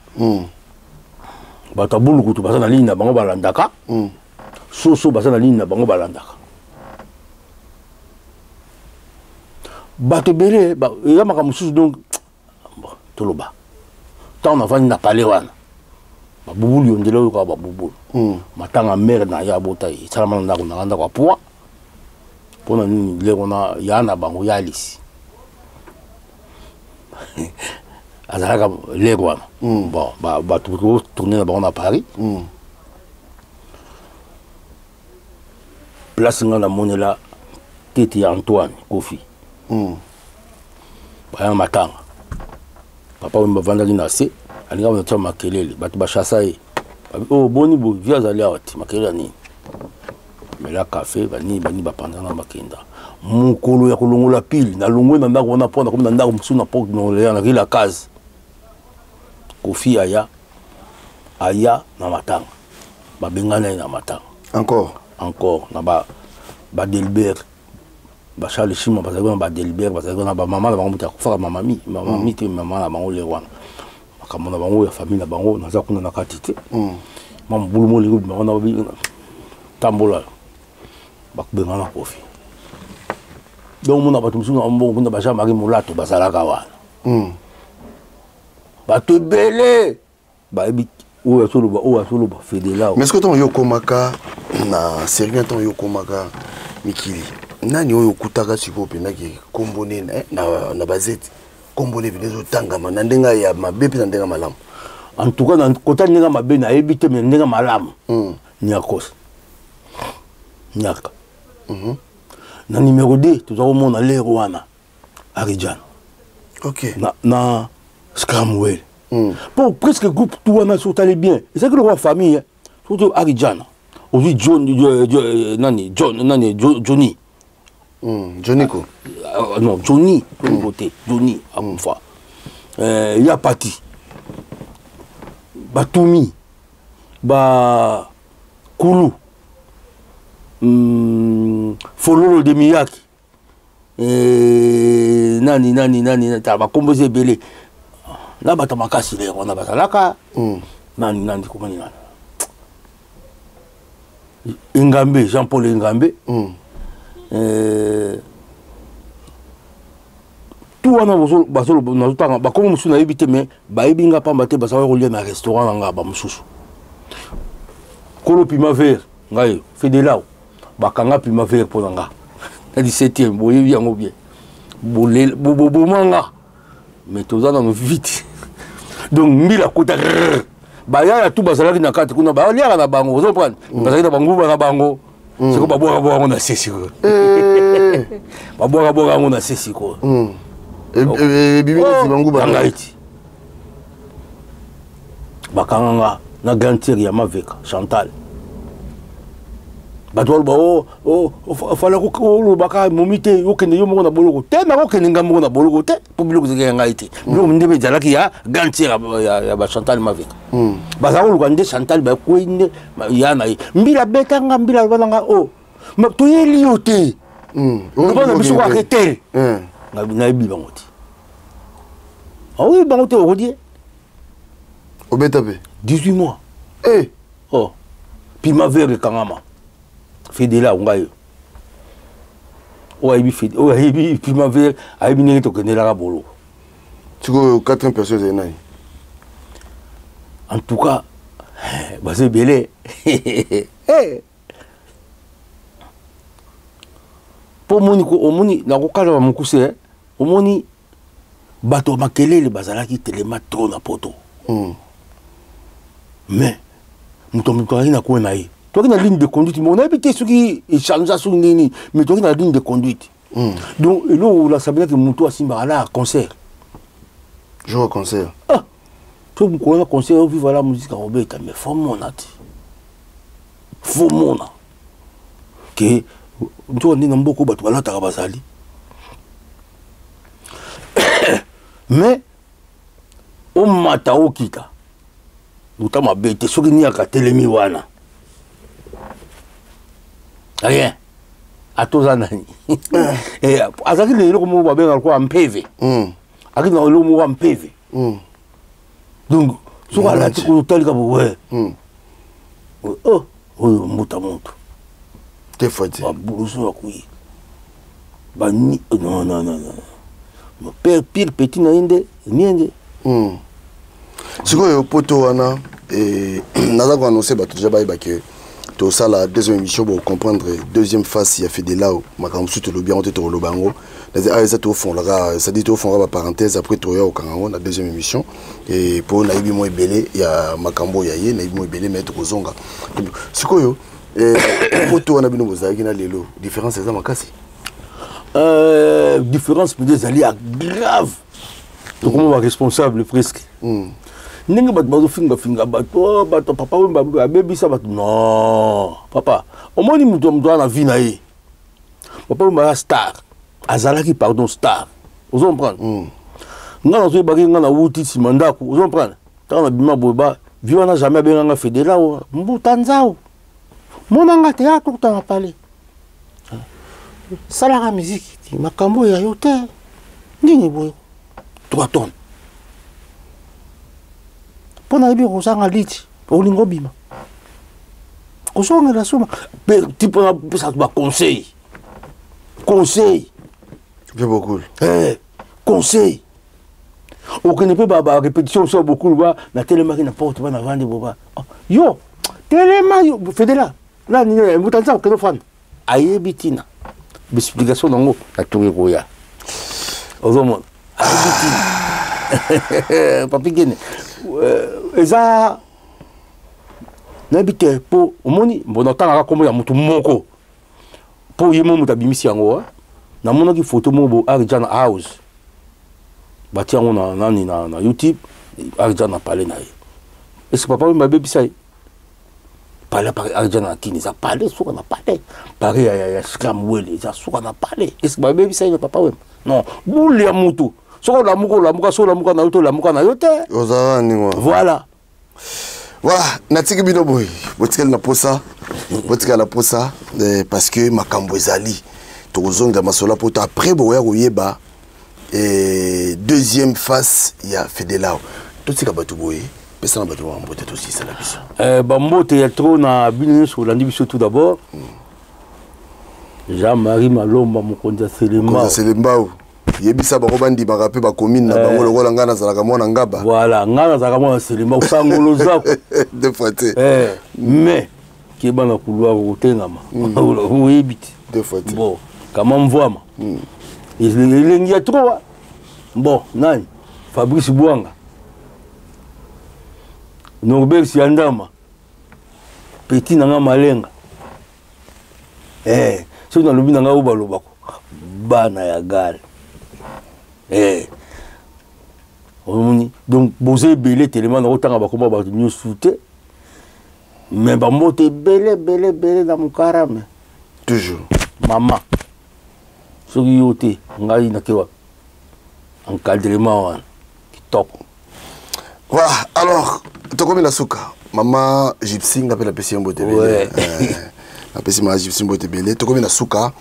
bato abulukutu baza na ligne na bango balandaka soso baza na ligne na bango balandaka bato ebele eyamaka mosusu donc toloba ntango navandi na pale wana babubulu yondela oyo kaka babubulu matanga mere na ya bota esalama na ndako nanga ndako apwa mpona nini leko na ya na bango ya alisi azalaka leko wana bon bato tourne na bango na Paris place nga namonela tete ya Antoine Kofi baya matanga papa oyo bavandaki na se alinga batia makelele bato bachasa ye o boni bo vi azali awa ti makelele ya nini mela kafe banini bapandana na bakenda mokolo ya kolongola pile nalongwe na ndako wana mpo nakomi na ndako mosusu na porte nolea nakei la case Kofi aya na matanga babengana ye na matanga encore na Delbert Charles Chima bazalaki na Delbert bazalaki na bamama na bango moto akufaka mamami te mama na bango le wana makambo na bango ya famille na bango naza kuna na kati te mambulu moleko bango na tambola bakubengana Kofi donc mona bato mosusu na mbongo kuna Jean-Marie Molato bazalaka wana bato ebele bayebi oyo asoloba fedela mais est-ce que ntango yo okomaka na servie ntango yo okomaka mikili nani oyo okutaka sikoyo mpendaki kombo nini na bazeti kombo nini ezotangama na ndenge ya mabe mpe na ndenge malamu en tout cas na kota ndenge mabe nayebi te me ndenge malamu niakos niaka na numéro 2 toza komona lere wana Arijana na Scramwell pour presque groupe tout wana sotali bien c'est que le roi famille surtout Arijana aujourd'hui Johnny Johnny ko non Johnny côté Johnny akufa ya pati batumi ba kulu fololo de miyaki nani ta ba komboze belé na bata makasi le on a basalaka nani komani nani Ngambe Jean-Paul Ngambe tout wana basolo nazotanga bakomo mosusu nayebi te me bayebi nga pamba te basala kolia na restaurant na nga bamosusu kolo pima vert ngai fedelao bakanga pima vert mpo na nga na 17e boyebi yango bien bobomanga mais toza nano vite donc mbila kota bayaya tu bazalaki na kati kuna baliaka na bango ozopana bazalaki na banguba na bango siko babwaka yango na se siko babwaka yango na se siko ebimisi banguba ngai ti bakanga na gantiere ya Maveka Chantal bato baloba fala kolobaka momi te okende yo moko na boloko te nakokende nga moko na boloko te mpo biloko ezalaki ya ngai te biloko nde ezalaki ya gantiere ya bachantal Maveka bazala koluka nde Chantal bakwei nde ya na ye mbila betanga mbila loba nanga o toyeli yo te loba na biso kwake te nayebi bango te aoyebi bango te okodie obeta mpe 18 mois Oh, Primavera Kangama. Fedela, on gagne. Oh, il Primavera, il y a une personne qui bolo. Tu vois, 4 personnes. En tout cas, c'est belé. Pour moni, na kokala wa mukuse, omoni bato makelele bazalaki telema trop na poto. Mais muto na ko na yi. Toi qui na ligne de conduite, mon habité ce qui échange sur nini, mais toi qui na ligne de conduite. Donc là la sabina que muto asimba là concert. Je vois concert. Ah. Tout le monde concert vivre la musique à Roberta, mais faut mon ati. Faut mon a. Que tu as dit beaucoup de choses à Bazali. Mais au matao kita. Nous t'avons bête, ce qui n'y a qu'à télémiwana. Rien. À tous en année. Et à ce qui est le mot va bien en PV. À qui est le mot en PV. Donc, sur la tête de tel ouais. Oh, monte. T'es fatigué. Non. Pire petit naïnde, niende. Si vous poto wana et naza ko annoncer ba déjà ba que to ça la deuxième émission pour comprendre deuxième phase il a fait des là makambo surtout le bien on te to lobango les ça to fond là ça dit to fond la parenthèse après to ya au kango la deuxième émission et pour na ibi mo ebele ya makambo ya ye na ibi mo ebele mettre ko zonga sikoyo poto wana bino bozaki na lelo différence ça makasi différence peut des alliés grave donc on va responsable presque ndenge bato bazofinga bato papa oyo abebisa bato non papa omoni moto na vie na ye papa oyo baya star azalaki pardon star ozo comprendre nga nazoyebaki nga na wuti nsima ndako ozo comprendre ntango na bima boyeba vi wana jamais abenganga fedela o mbuta nzao monanga te ya tokutana pale salaka miziki ti makambo ya yo te ndenge boyo 3 tonnes pona yebi kozanga liti olingo bima kozongela soma ti pona pesa ba conseil bien beaucoup conseil okene pe ba répétition so beaucoup ba na telemaki na porte ba na vande boba yo telema yo fedela là ni mutanza okeno fan ayebi tina explication nango na touré koya ozomona ayebi tina papi gene eza nabite po omoni mbona tanga kombo ya mutu moko po yemo mutu abimisi yango na monaki photo mo Arjana House bati yango na nani na YouTube Arjana parler na ye est-ce papa m'a bebisa parler par Arjana kini ça parler soka na parler parler ya scam wele ça soka na parler est-ce que bebisa ye papa wem non boule ya mutu so la muka na yoto la muka na yote voilà natiki bino boy botikela na posa parce que makambo ezali tozonga masola poto après boya koyeba deuxième phase ya Fedelao totika bato boy pesa na bato mbote to si sala biso mbote ya trop na bino sur la biso tout d'abord Jean-Marie Malomba mokonza Selembao yebisa bako bandi bakape ba commune na bango lokola ngana zalaka mwana ngaba voilà ngana zalaka mwana Selema usangolo zako de fois mais qui bana couloir kotengama oyebiti de fois bon kama mvwama il y a trop bon nani Fabrice Bouanga Norbert Siandama petit nanga malenga so na lobi nanga obalobako bana ya gare donc bosé belé tellement autant ba komba ba ñu souté mais ba moté belé dans mon carame toujours maman so yoté ngai na kewa encadrement wan kitoko voilà alors to comme la souka maman gypsy ngapela la pesi mbote belé la pesi ma gypsy mbote belé to comme la souka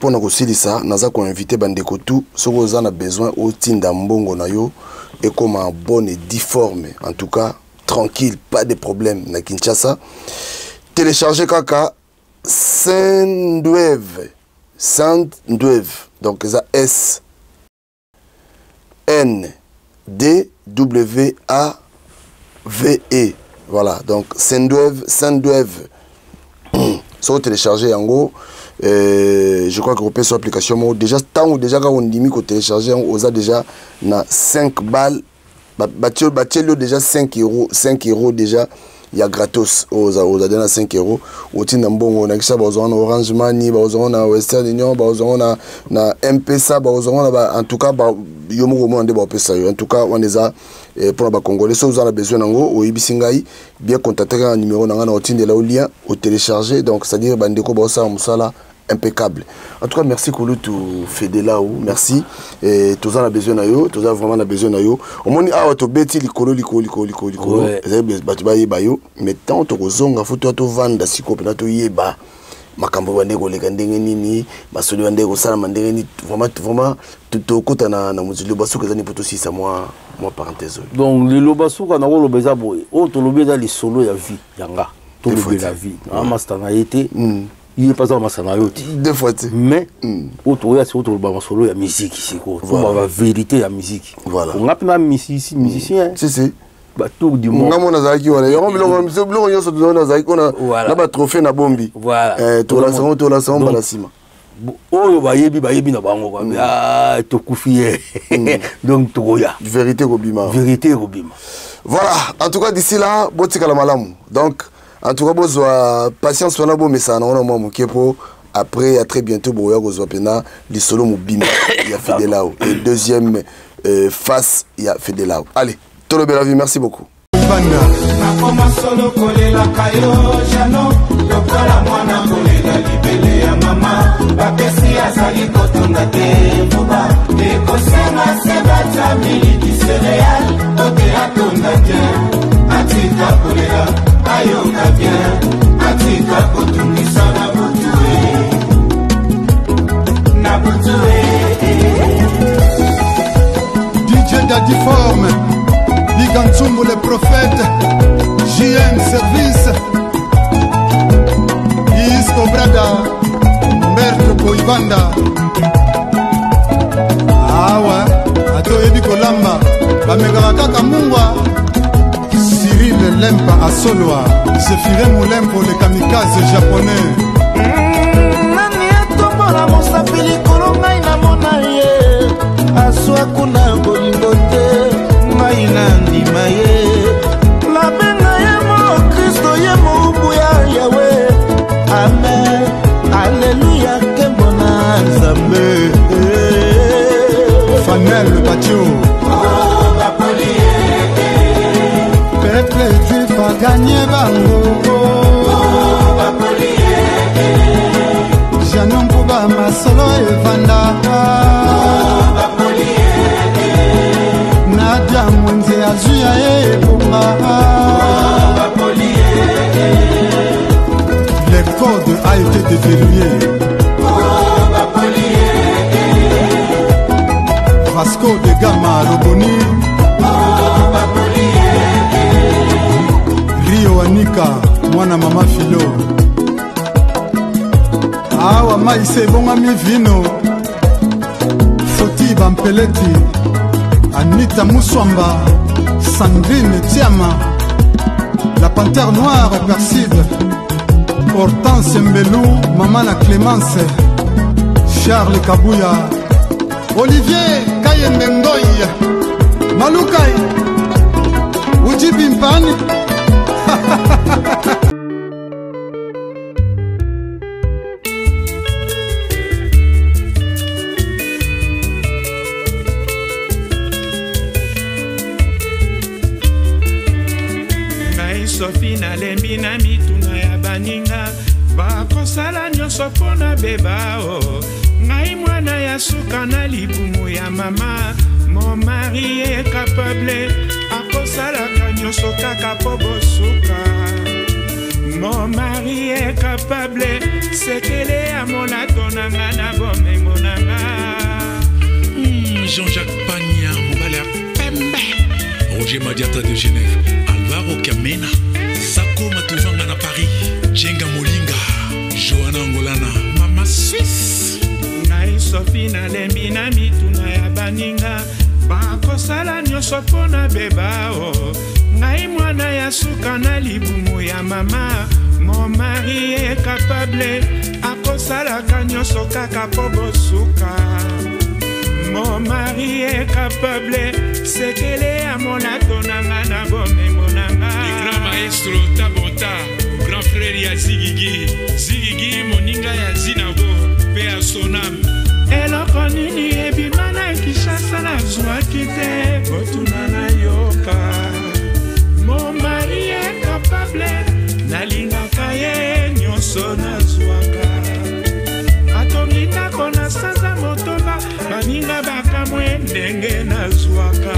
pour na kosilisa naza ko inviter bandeko tout soko oza na besoin o tinda mbongo na yo et comme un bon et difforme en tout cas tranquille, pas de problème na Kinshasa. Téléchargez kaka Sendwave. Donc ça S N D W A V E. Voilà, donc Sendwave. Si vous téléchargez en gros, je crois que vous pouvez sur l'application. Déjà, tant ou déjà quand on dit que télécharger, on a déjà 5 balles. Bâtez-le déjà 5 euros. 5 euros déjà. Il y a gratos aux adhérents 5 euros. Au Tinambon, on a ça, on a Orange Money, on a Western Union, on a M-Pesa, en tout cas, en tout cas, on les a pour les Congolais. Si vous avez besoin au Ibisingaï, bien contacter un numéro dans le lien, au télécharger. Donc, c'est-à-dire, Bandeko Bossa Moussala. Impeccable. En tout cas, merci Kouloutou Fédélaou. Merci. Et tous en a besoin d'ailleurs. Tous en vraiment besoin d'ailleurs. Au moins, ah, tu bêtis l'icolo. Mais tant que tu as faut toi vendre si copie tu yeba. Makambo wande ko lekandenge nini, masoli wande ko sala mandenge ni vraiment tout kota na muzilo basuka zani poto si ça moi parenthèse. Donc le lobasuka na ko lobeza boy. O to lobeza li solo ya vie yanga. To lobeza vie. Na master na été. Il n'est pas dans ma sanayoti. Deux fois. Mais, autour de solo, il y a musique ici. Il y a la vérité, il y a musique. Voilà. On a plein de musiciens. Si. Tout du monde. On a un trophée na bombi. Voilà. Tout la son, balasima. Oh, bayebi na bango. Ah, to koufié. Donc, toya. Vérité Robima. Vérité Robima. Voilà. En tout cas, d'ici là, botika la malamu. Donc, en tout cas, besoin patience sur la bonne message. Après, à très bientôt, il y a les solo mobile. Il y a Fédélao. Et deuxième face, il y a Fédélao. Allez, tout le bel avis, merci beaucoup. Ayoka bien, atika kotumisa na butue. DJ Daddy Forme, Bigantsumbo le prophète, JM Service, Isco Brada, Berto Boibanda. Awa, ato ebi kolamba, bamegaka kaka mungwa. Cyril Lempa à Soloa, Séphiré Moulempo le kamikaze japonais. Nani atombola mosapili kolongai na monaye, aswa kuna bolingote, ngai na ndima ye. La benga ye mo Kristo ye mo ubuya yawe. Amen, alléluia kembona nzambe. Fanel le patio. Peuple juif a gagné bango. Janon Pouba Masolo et Vanda. Nadia Mwenze Azuya et Pouba. Le code a été déverrouillé. Vasco de Gama Roboni. Rio Anika, mwana mama Filo. Awa maise bonga mi vino. Foti Bampeleti, Anita Mousswamba, Sandrine Tiama, la panthère noire Perside, Hortense Mbelou, Mamana Clémence, Charles Kabouya, Olivier Kayembengoy, Maloukai, Uji Bimpani. Ngai Sophie na lembi na mituna ya baninga bakosala nyonso mpona bebao. Ngai mwana ya suka na libumu ya mama. Mon mari est capable akosalaka nyonso kaka po bosuka. Mon mari est capable sekele ya monato nanga na bomengo nanga. Jean-Jacques Pagna, Mobala Pembe, Roger Madiata de Genève, Alva Alvaro Kamena, Sako Matuvanga na Paris, Jenga Molinga, Johanna Angolana, Mama Suisse. Ngai Sophie na lembi na mituna ya baninga, bakosala nyonso pona beba o. Ngai mwana ya suka na libumu ya mama, mon mari est capable akosalaka nyonso kaka po bosuka. Mon mari est capable sekele ya monato nanga na bomengo nanga. Le grand maestro Tabota, grand frère ya Zigigi, Zigigi moninga ya Zinago, pe a sonam. Eloko nini ebima na Kinshasa nazwaki te, botuna na yoka. Mon mari est capable, nalingaka ye nyonso nazwaka. Atongi ndako na sanza motoba, baninga bakamwe ndenge nazwaka.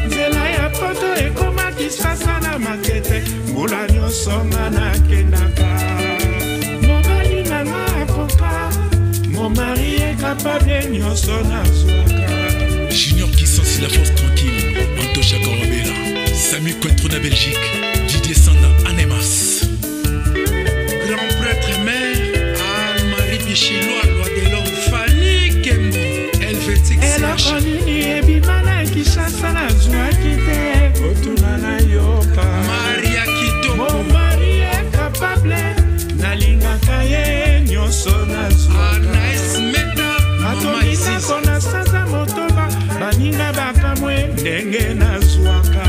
Nzela ya poto ekoma Kinshasa na makete, mbula nyonso nga nakendaka. Mobali nanga akoka, mon mari est capable nyonso nazwaka. Junior qui sensit la force tranquille, Antocha Korobela, Samy Cointreau na Belgique, Didier Sanda, Anemas. Grand prêtre mère, Anne-Marie Bichiloa, loi de l'homme, Fanny Kembo, Helvétique CH. Eloko nini ebima na Kinshasa nazwaki te, botuna na yoka. Maria Kitoko, mon mari est capable, nalingaka ye nyonso nazwaka. Anaïs Meta, Mama Isis. Kona sanza motoba, baninga bakamwe ndenge nazwaka.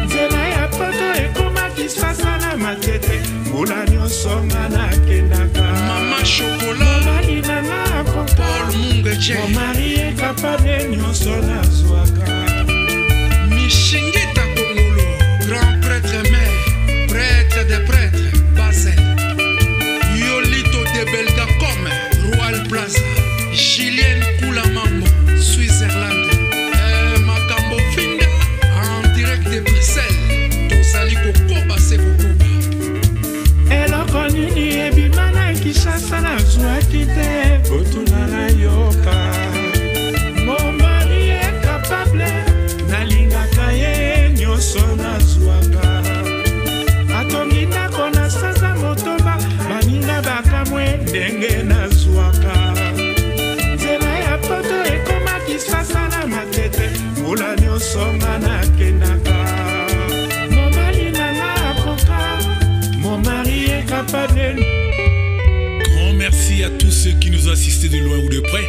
Nzela ya poto ekoma Kinshasa na makete, mbula nyonso nga nakendaka. Mama Chocolat, mobali nanga akoka, Paul Mungeche. Mon mari est capable nyonso nazwaka. Mishingita Kongolo, grand prêtre mère, prêtre des prêtres, Basel. Yolito de Belgacom, Royal Plaza, Julien Koulamambo, Switzerland. Makambo Finda, en direct de Bruxelles, Tosali Kokoba Sekokoba. Eloko nini ebima na Kinshasa nazwaki te, botuna na yoka. Mon mari est capable, nalingaka ye nyonso nazwaka. Atongi ndako na sanza motoba, baninga bakamwe ndenge nazwaka. Nzela ya poto ekoma Kinshasa na makete, mbula nyonso nga nakendaka. Mobali nanga akoka, mon mari est capable. Grand merci à tous ceux qui nous ont assistés de loin ou de près.